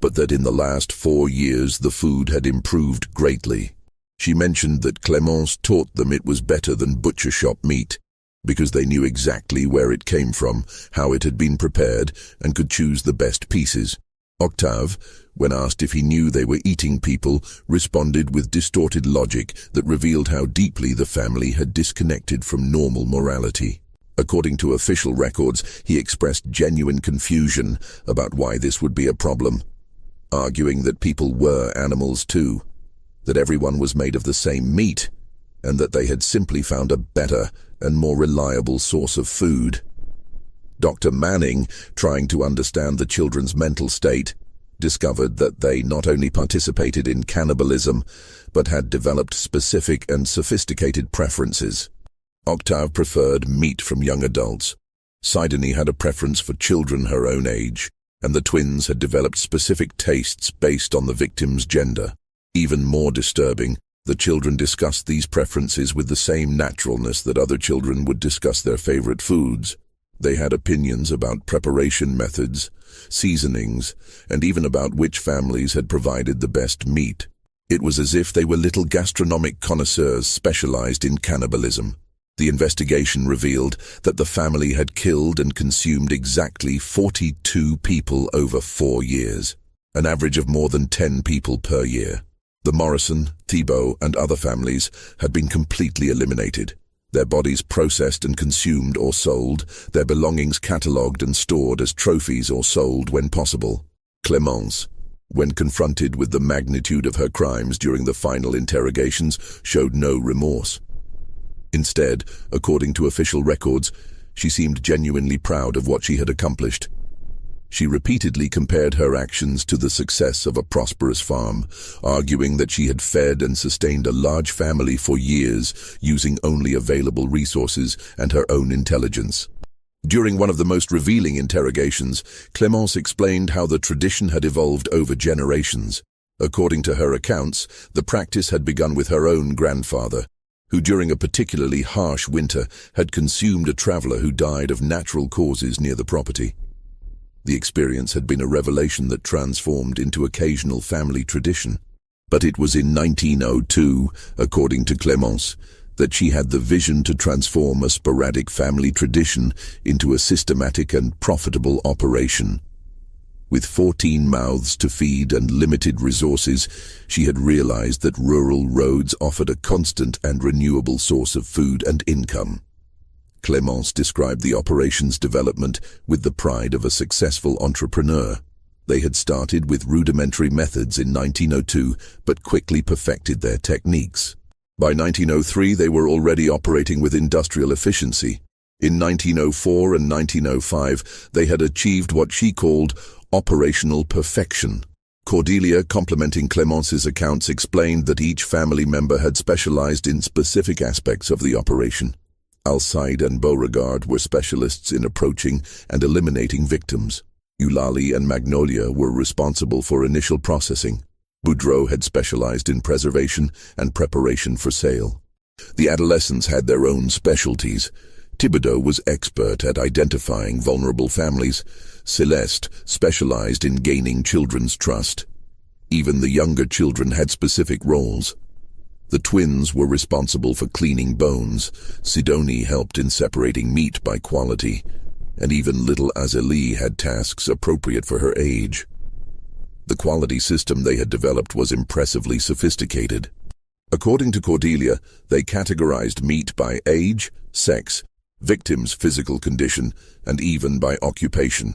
S1: but that in the last 4 years the food had improved greatly. She mentioned that Clémence taught them it was better than butcher shop meat, because they knew exactly where it came from, how it had been prepared, and could choose the best pieces. Octave, when asked if he knew they were eating people, responded with distorted logic that revealed how deeply the family had disconnected from normal morality. According to official records, he expressed genuine confusion about why this would be a problem, arguing that people were animals too, that everyone was made of the same meat, and that they had simply found a better and more reliable source of food. Dr. Manning, trying to understand the children's mental state, discovered that they not only participated in cannibalism, but had developed specific and sophisticated preferences. Octave preferred meat from young adults. Sidonie had a preference for children her own age, and the twins had developed specific tastes based on the victim's gender. Even more disturbing, the children discussed these preferences with the same naturalness that other children would discuss their favorite foods. They had opinions about preparation methods, seasonings, and even about which families had provided the best meat. It was as if they were little gastronomic connoisseurs specialized in cannibalism. The investigation revealed that the family had killed and consumed exactly 42 people over 4 years, an average of more than 10 people per year. The Morrison, Thibault, and other families had been completely eliminated. Their bodies processed and consumed or sold, their belongings catalogued and stored as trophies or sold when possible. Clémence, when confronted with the magnitude of her crimes during the final interrogations, showed no remorse. Instead, according to official records, she seemed genuinely proud of what she had accomplished. She repeatedly compared her actions to the success of a prosperous farm, arguing that she had fed and sustained a large family for years using only available resources and her own intelligence. During one of the most revealing interrogations, Clémence explained how the tradition had evolved over generations. According to her accounts, the practice had begun with her own grandfather, who during a particularly harsh winter had consumed a traveler who died of natural causes near the property. The experience had been a revelation that transformed into occasional family tradition. But it was in 1902, according to Clémence, that she had the vision to transform a sporadic family tradition into a systematic and profitable operation. With 14 mouths to feed and limited resources, she had realized that rural roads offered a constant and renewable source of food and income. Clémence described the operation's development with the pride of a successful entrepreneur. They had started with rudimentary methods in 1902, but quickly perfected their techniques. By 1903, they were already operating with industrial efficiency. In 1904 and 1905, they had achieved what she called operational perfection. Cordelia, complementing Clémence's accounts, explained that each family member had specialized in specific aspects of the operation. Alcide and Beauregard were specialists in approaching and eliminating victims. Eulalie and Magnolia were responsible for initial processing. Boudreau had specialized in preservation and preparation for sale. The adolescents had their own specialties. Thibodeau was expert at identifying vulnerable families. Celeste specialized in gaining children's trust. Even the younger children had specific roles. The twins were responsible for cleaning bones. Sidonie helped in separating meat by quality. And even little Azélie had tasks appropriate for her age. The quality system they had developed was impressively sophisticated. According to Cordelia, they categorized meat by age, sex, victims' physical condition, and even by occupation.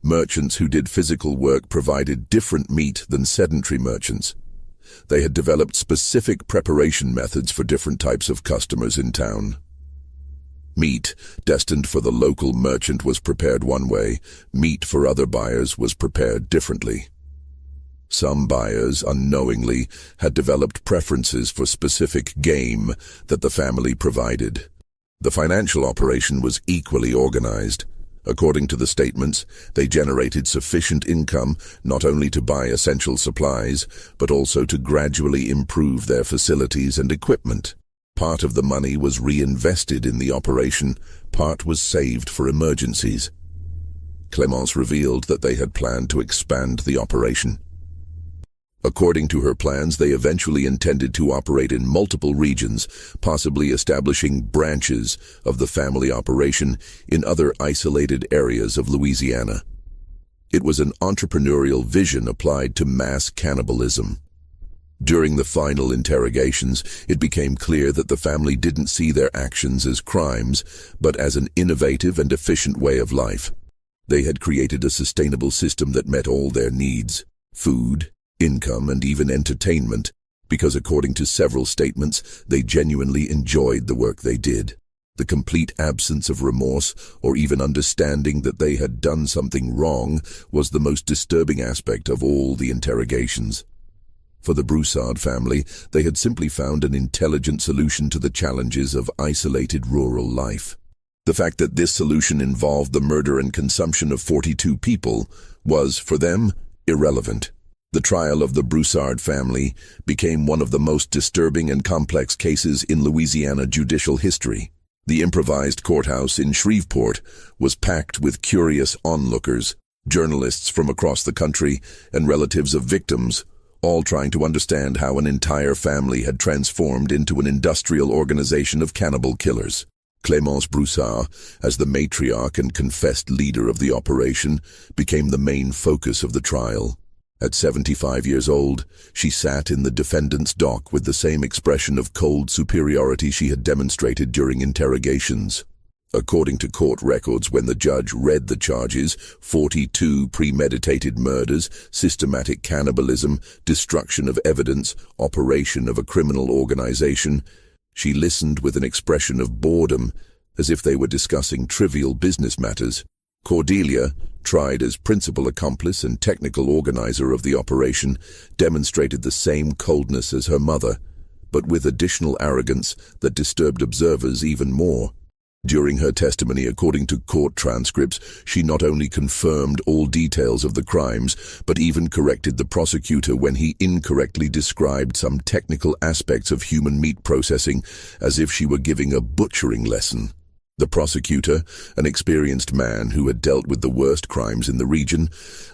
S1: Merchants who did physical work provided different meat than sedentary merchants. They had developed specific preparation methods for different types of customers in town. Meat, destined for the local merchant, was prepared one way. Meat for other buyers was prepared differently. Some buyers, unknowingly, had developed preferences for specific game that the family provided. The financial operation was equally organized. According to the statements, they generated sufficient income not only to buy essential supplies, but also to gradually improve their facilities and equipment. Part of the money was reinvested in the operation, part was saved for emergencies. Clémence revealed that they had planned to expand the operation. According to her plans, they eventually intended to operate in multiple regions, possibly establishing branches of the family operation in other isolated areas of Louisiana. It was an entrepreneurial vision applied to mass cannibalism. During the final interrogations, it became clear that the family didn't see their actions as crimes, but as an innovative and efficient way of life. They had created a sustainable system that met all their needs: food, income, and even entertainment, because according to several statements, they genuinely enjoyed the work they did. The complete absence of remorse or even understanding that they had done something wrong was the most disturbing aspect of all the interrogations. For the Broussard family, they had simply found an intelligent solution to the challenges of isolated rural life. The fact that this solution involved the murder and consumption of 42 people was, for them, irrelevant. The trial of the Broussard family became one of the most disturbing and complex cases in Louisiana judicial history. The improvised courthouse in Shreveport was packed with curious onlookers, journalists from across the country, and relatives of victims, all trying to understand how an entire family had transformed into an industrial organization of cannibal killers. Clémence Broussard, as the matriarch and confessed leader of the operation, became the main focus of the trial. At 75 years old, she sat in the defendant's dock with the same expression of cold superiority she had demonstrated during interrogations. According to court records, when the judge read the charges, 42 premeditated murders, systematic cannibalism, destruction of evidence, operation of a criminal organization, she listened with an expression of boredom, as if they were discussing trivial business matters. Cordelia, tried as principal accomplice and technical organizer of the operation, demonstrated the same coldness as her mother, but with additional arrogance that disturbed observers even more. During her testimony, according to court transcripts, she not only confirmed all details of the crimes, but even corrected the prosecutor when he incorrectly described some technical aspects of human meat processing, as if she were giving a butchering lesson. The prosecutor, an experienced man who had dealt with the worst crimes in the region,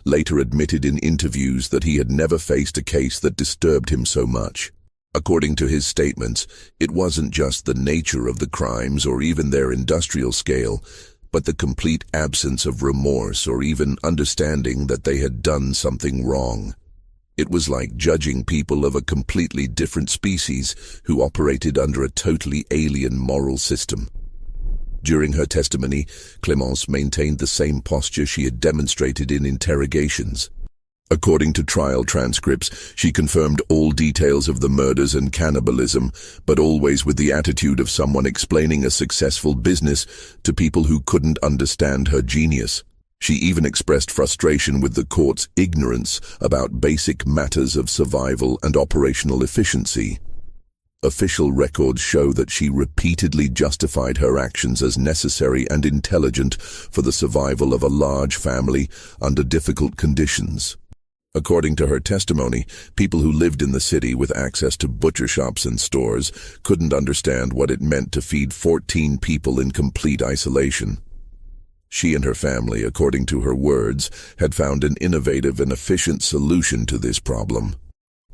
S1: later admitted in interviews that he had never faced a case that disturbed him so much. According to his statements, it wasn't just the nature of the crimes or even their industrial scale, but the complete absence of remorse or even understanding that they had done something wrong. It was like judging people of a completely different species who operated under a totally alien moral system. During her testimony, Clémence maintained the same posture she had demonstrated in interrogations. According to trial transcripts, she confirmed all details of the murders and cannibalism, but always with the attitude of someone explaining a successful business to people who couldn't understand her genius. She even expressed frustration with the court's ignorance about basic matters of survival and operational efficiency. Official records show that she repeatedly justified her actions as necessary and intelligent for the survival of a large family under difficult conditions. According to her testimony, people who lived in the city with access to butcher shops and stores couldn't understand what it meant to feed 14 people in complete isolation. She and her family, according to her words, had found an innovative and efficient solution to this problem.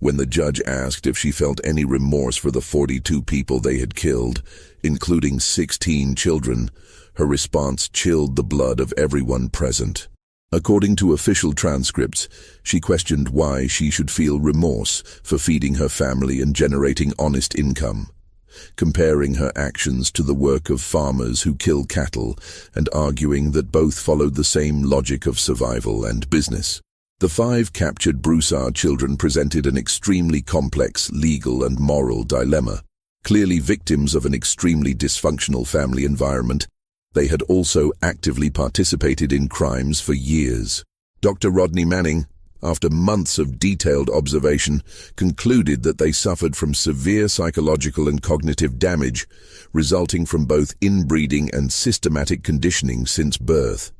S1: When the judge asked if she felt any remorse for the 42 people they had killed, including 16 children, her response chilled the blood of everyone present. According to official transcripts, she questioned why she should feel remorse for feeding her family and generating honest income, comparing her actions to the work of farmers who kill cattle and arguing that both followed the same logic of survival and business. The 5 captured Broussard children presented an extremely complex legal and moral dilemma. Clearly victims of an extremely dysfunctional family environment, they had also actively participated in crimes for years. Dr. Rodney Manning, after months of detailed observation, concluded that they suffered from severe psychological and cognitive damage, resulting from both inbreeding and systematic conditioning since birth.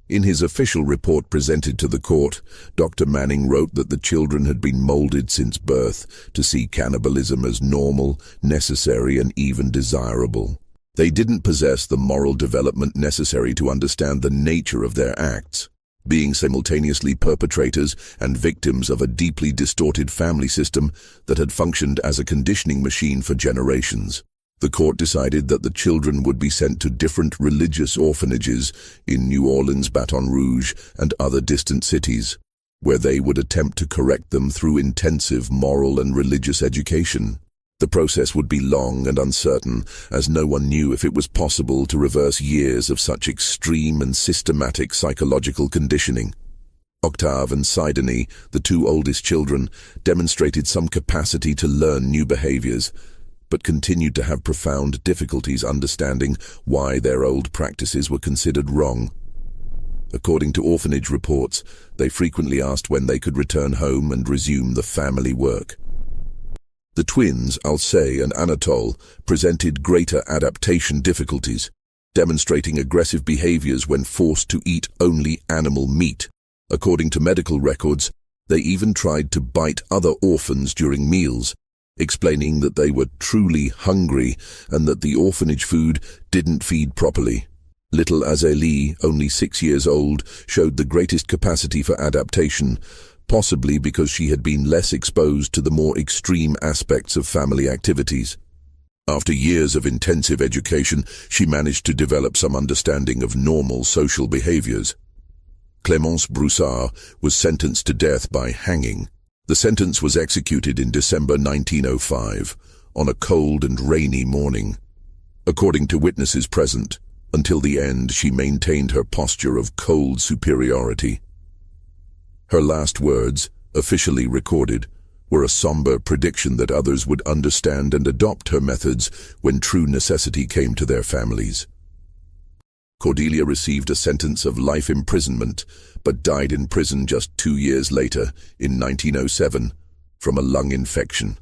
S1: In his official report presented to the court, Dr. Manning wrote that the children had been molded since birth to see cannibalism as normal, necessary, and even desirable. They didn't possess the moral development necessary to understand the nature of their acts, being simultaneously perpetrators and victims of a deeply distorted family system that had functioned as a conditioning machine for generations. The court decided that the children would be sent to different religious orphanages in New Orleans, Baton Rouge, and other distant cities, where they would attempt to correct them through intensive moral and religious education. The process would be long and uncertain, as no one knew if it was possible to reverse years of such extreme and systematic psychological conditioning. Octave and Sidonie, the 2 oldest children, demonstrated some capacity to learn new behaviors, but continued to have profound difficulties understanding why their old practices were considered wrong. According to orphanage reports, they frequently asked when they could return home and resume the family work. The twins, Alcée and Anatole, presented greater adaptation difficulties, demonstrating aggressive behaviors when forced to eat only animal meat. According to medical records, they even tried to bite other orphans during meals, explaining that they were truly hungry and that the orphanage food didn't feed properly. Little Azélie, only 6 years old, showed the greatest capacity for adaptation, possibly because she had been less exposed to the more extreme aspects of family activities. After years of intensive education, she managed to develop some understanding of normal social behaviors. Clémence Broussard was sentenced to death by hanging. The sentence was executed in December 1905, on a cold and rainy morning. According to witnesses present, until the end she maintained her posture of cold superiority. Her last words, officially recorded, were a somber prediction that others would understand and adopt her methods when true necessity came to their families. Cordelia received a sentence of life imprisonment, but died in prison just 2 years later, in 1907, from a lung infection.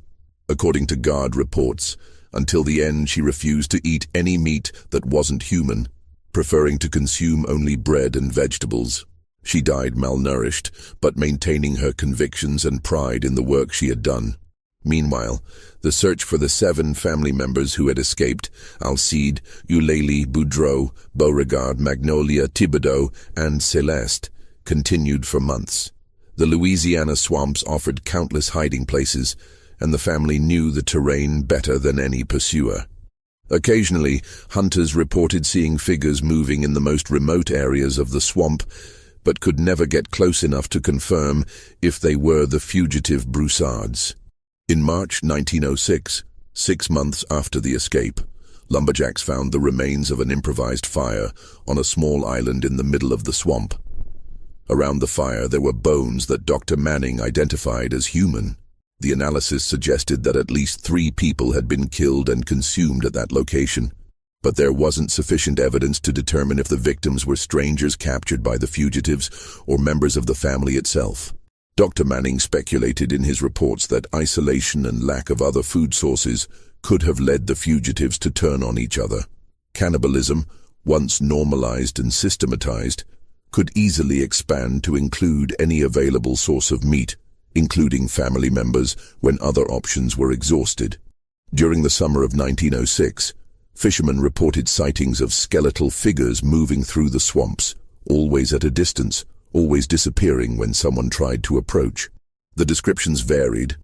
S1: According to guard reports, until the end she refused to eat any meat that wasn't human, preferring to consume only bread and vegetables. She died malnourished, but maintaining her convictions and pride in the work she had done. Meanwhile, the search for the 7 family members who had escaped, Alcide, Eulalie, Boudreau, Beauregard, Magnolia, Thibodeau, and Celeste, continued for months. The Louisiana swamps offered countless hiding places, and the family knew the terrain better than any pursuer. Occasionally, hunters reported seeing figures moving in the most remote areas of the swamp, but could never get close enough to confirm if they were the fugitive Broussards. In March 1906, 6 months after the escape, lumberjacks found the remains of an improvised fire on a small island in the middle of the swamp. Around the fire there were bones that Dr. Manning identified as human. The analysis suggested that at least 3 people had been killed and consumed at that location, but there wasn't sufficient evidence to determine if the victims were strangers captured by the fugitives or members of the family itself. Dr. Manning speculated in his reports that isolation and lack of other food sources could have led the fugitives to turn on each other. Cannibalism, once normalized and systematized, could easily expand to include any available source of meat, including family members, when other options were exhausted. During the summer of 1906, fishermen reported sightings of skeletal figures moving through the swamps, always at a distance, always disappearing when someone tried to approach. The descriptions varied,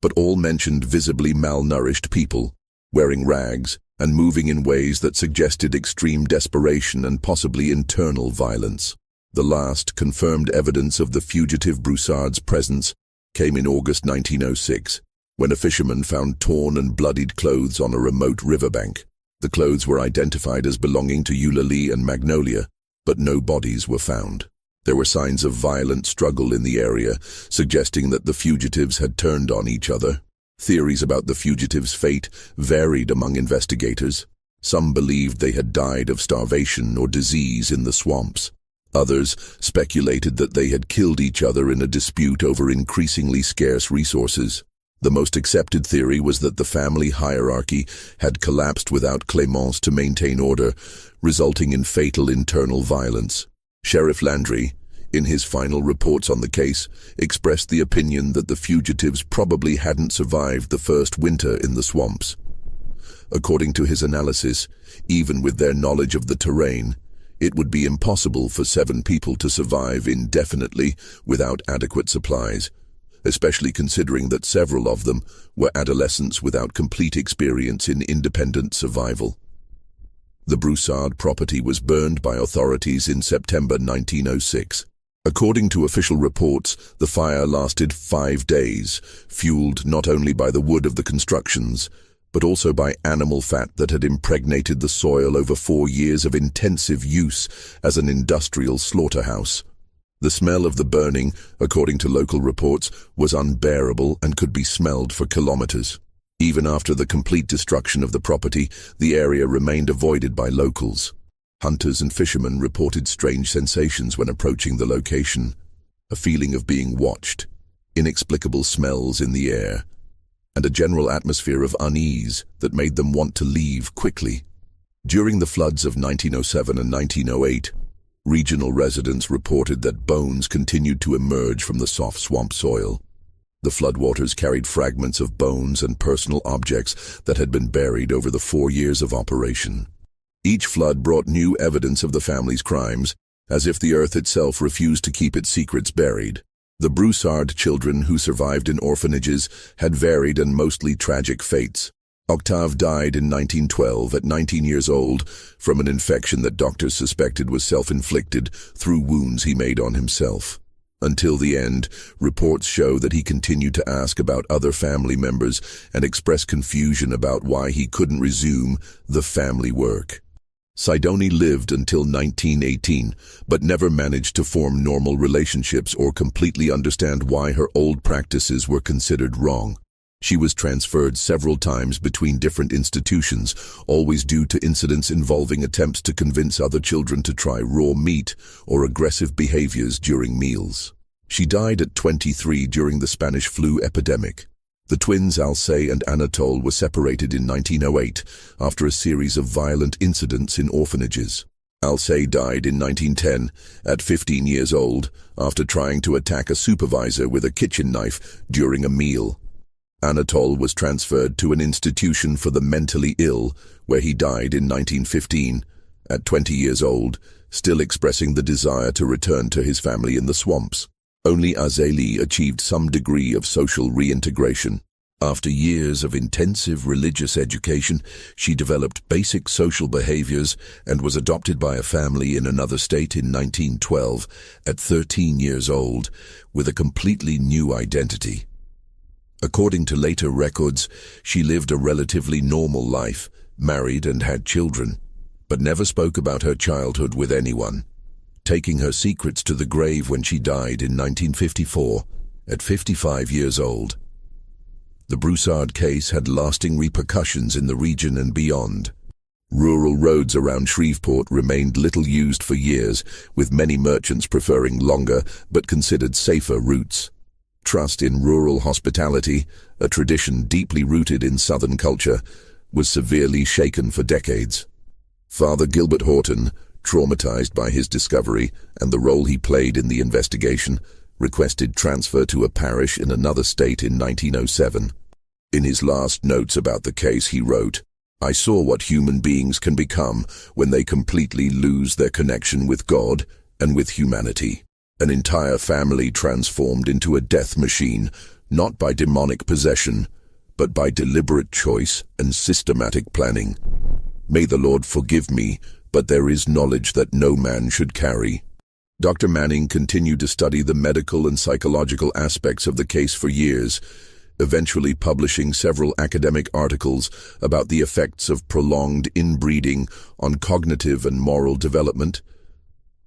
S1: but all mentioned visibly malnourished people, wearing rags and moving in ways that suggested extreme desperation and possibly internal violence. The last confirmed evidence of the fugitive Broussards' presence came in August 1906, when a fisherman found torn and bloodied clothes on a remote riverbank. The clothes were identified as belonging to Eulalie and Magnolia, but no bodies were found. There were signs of violent struggle in the area, suggesting that the fugitives had turned on each other. Theories about the fugitives' fate varied among investigators. Some believed they had died of starvation or disease in the swamps. Others speculated that they had killed each other in a dispute over increasingly scarce resources. The most accepted theory was that the family hierarchy had collapsed without Clémence to maintain order, resulting in fatal internal violence. Sheriff Landry, in his final reports on the case, expressed the opinion that the fugitives probably hadn't survived the first winter in the swamps. According to his analysis, even with their knowledge of the terrain, it would be impossible for 7 people to survive indefinitely without adequate supplies, especially considering that several of them were adolescents without complete experience in independent survival. The Broussard property was burned by authorities in September 1906. According to official reports, the fire lasted 5 days, fueled not only by the wood of the constructions, but also by animal fat that had impregnated the soil over 4 years of intensive use as an industrial slaughterhouse. The smell of the burning, according to local reports, was unbearable and could be smelled for kilometers. Even after the complete destruction of the property, the area remained avoided by locals. Hunters and fishermen reported strange sensations when approaching the location, a feeling of being watched, inexplicable smells in the air, and a general atmosphere of unease that made them want to leave quickly. During the floods of 1907 and 1908, regional residents reported that bones continued to emerge from the soft swamp soil. The floodwaters carried fragments of bones and personal objects that had been buried over the 4 years of operation. Each flood brought new evidence of the family's crimes, as if the earth itself refused to keep its secrets buried. The Broussard children who survived in orphanages had varied and mostly tragic fates. Octave died in 1912 at 19 years old from an infection that doctors suspected was self-inflicted through wounds he made on himself. Until the end, reports show that he continued to ask about other family members and express confusion about why he couldn't resume the family work. Sidoni lived until 1918, but never managed to form normal relationships or completely understand why her old practices were considered wrong. She was transferred several times between different institutions, always due to incidents involving attempts to convince other children to try raw meat or aggressive behaviors during meals. She died at 23 during the Spanish flu epidemic. The twins Alcée and Anatole were separated in 1908 after a series of violent incidents in orphanages. Alcée died in 1910 at 15 years old after trying to attack a supervisor with a kitchen knife during a meal. Anatole was transferred to an institution for the mentally ill, where he died in 1915, at 20 years old, still expressing the desire to return to his family in the swamps. Only Azélie achieved some degree of social reintegration. After years of intensive religious education, she developed basic social behaviors and was adopted by a family in another state in 1912, at 13 years old, with a completely new identity. According to later records, she lived a relatively normal life, married and had children, but never spoke about her childhood with anyone, taking her secrets to the grave when she died in 1954, at 55 years old. The Broussard case had lasting repercussions in the region and beyond. Rural roads around Shreveport remained little used for years, with many merchants preferring longer but considered safer routes. Trust in rural hospitality, a tradition deeply rooted in Southern culture, was severely shaken for decades. Father Gilbert Horton, traumatized by his discovery and the role he played in the investigation, requested transfer to a parish in another state in 1907. In his last notes about the case, he wrote, "I saw what human beings can become when they completely lose their connection with God and with humanity. An entire family transformed into a death machine, not by demonic possession, but by deliberate choice and systematic planning. May the Lord forgive me, but there is knowledge that no man should carry." Dr. Manning continued to study the medical and psychological aspects of the case for years, eventually publishing several academic articles about the effects of prolonged inbreeding on cognitive and moral development,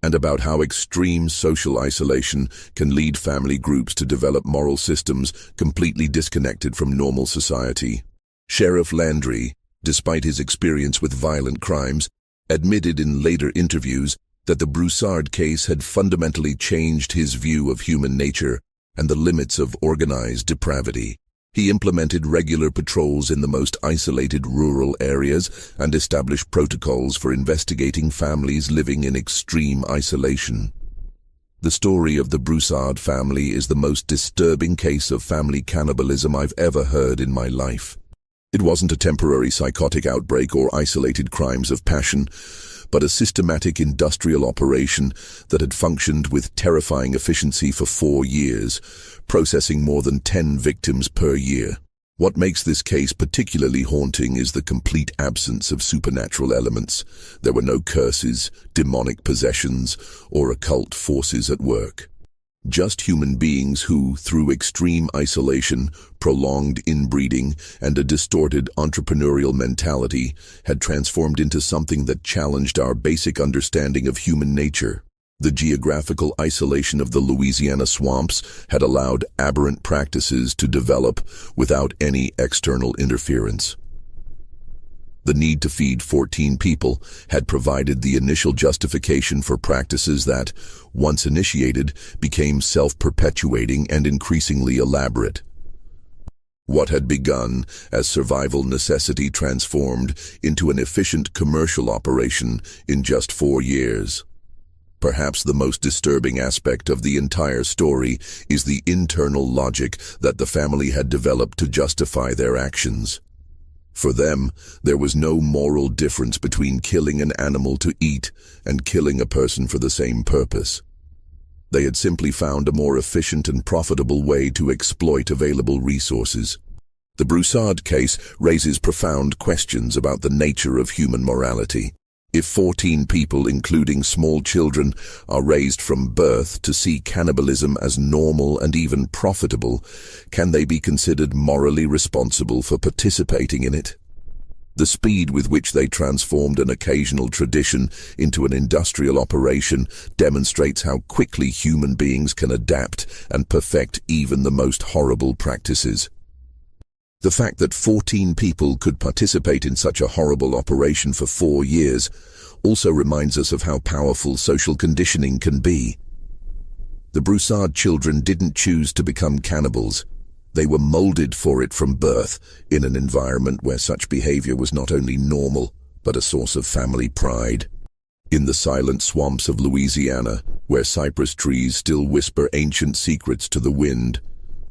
S1: and about how extreme social isolation can lead family groups to develop moral systems completely disconnected from normal society. Sheriff Landry, despite his experience with violent crimes, admitted in later interviews that the Broussard case had fundamentally changed his view of human nature and the limits of organized depravity. He implemented regular patrols in the most isolated rural areas and established protocols for investigating families living in extreme isolation. The story of the Broussard family is the most disturbing case of family cannibalism I've ever heard in my life. It wasn't a temporary psychotic outbreak or isolated crimes of passion, but a systematic industrial operation that had functioned with terrifying efficiency for 4 years, processing more than 10 victims per year. What makes this case particularly haunting is the complete absence of supernatural elements. There were no curses, demonic possessions, or occult forces at work. Just human beings who, through extreme isolation, prolonged inbreeding, and a distorted entrepreneurial mentality, had transformed into something that challenged our basic understanding of human nature. The geographical isolation of the Louisiana swamps had allowed aberrant practices to develop without any external interference. The need to feed 14 people had provided the initial justification for practices that, once initiated, became self-perpetuating and increasingly elaborate. What had begun as survival necessity transformed into an efficient commercial operation in just 4 years. Perhaps the most disturbing aspect of the entire story is the internal logic that the family had developed to justify their actions. For them, there was no moral difference between killing an animal to eat and killing a person for the same purpose. They had simply found a more efficient and profitable way to exploit available resources. The Broussard case raises profound questions about the nature of human morality. If 14 people, including small children, are raised from birth to see cannibalism as normal and even profitable, can they be considered morally responsible for participating in it? The speed with which they transformed an occasional tradition into an industrial operation demonstrates how quickly human beings can adapt and perfect even the most horrible practices. The fact that 14 people could participate in such a horrible operation for 4 years also reminds us of how powerful social conditioning can be. The Broussard children didn't choose to become cannibals. They were molded for it from birth, in an environment where such behavior was not only normal, but a source of family pride. In the silent swamps of Louisiana, where cypress trees still whisper ancient secrets to the wind,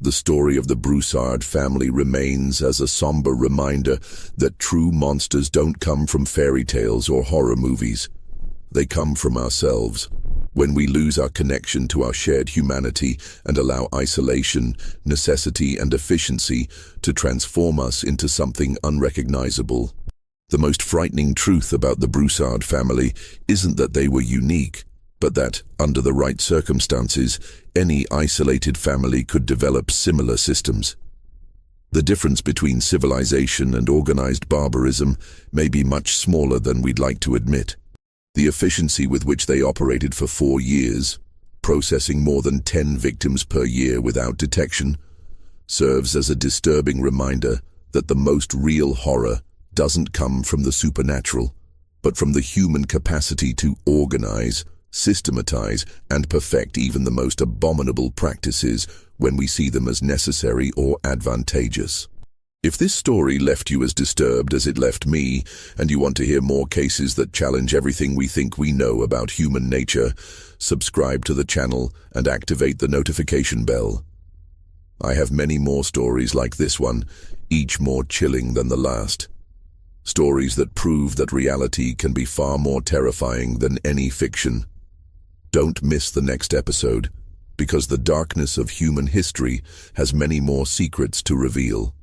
S1: the story of the Broussard family remains as a somber reminder that true monsters don't come from fairy tales or horror movies. They come from ourselves. When we lose our connection to our shared humanity and allow isolation, necessity, and efficiency to transform us into something unrecognizable. The most frightening truth about the Broussard family isn't that they were unique, but that, under the right circumstances, any isolated family could develop similar systems. The difference between civilization and organized barbarism may be much smaller than we'd like to admit. The efficiency with which they operated for 4 years, processing more than 10 victims per year without detection, serves as a disturbing reminder that the most real horror doesn't come from the supernatural, but from the human capacity to organize, systematize, and perfect even the most abominable practices when we see them as necessary or advantageous. If this story left you as disturbed as it left me, and you want to hear more cases that challenge everything we think we know about human nature, subscribe to the channel and activate the notification bell. I have many more stories like this one, each more chilling than the last. Stories that prove that reality can be far more terrifying than any fiction. Don't miss the next episode, because the darkness of human history has many more secrets to reveal.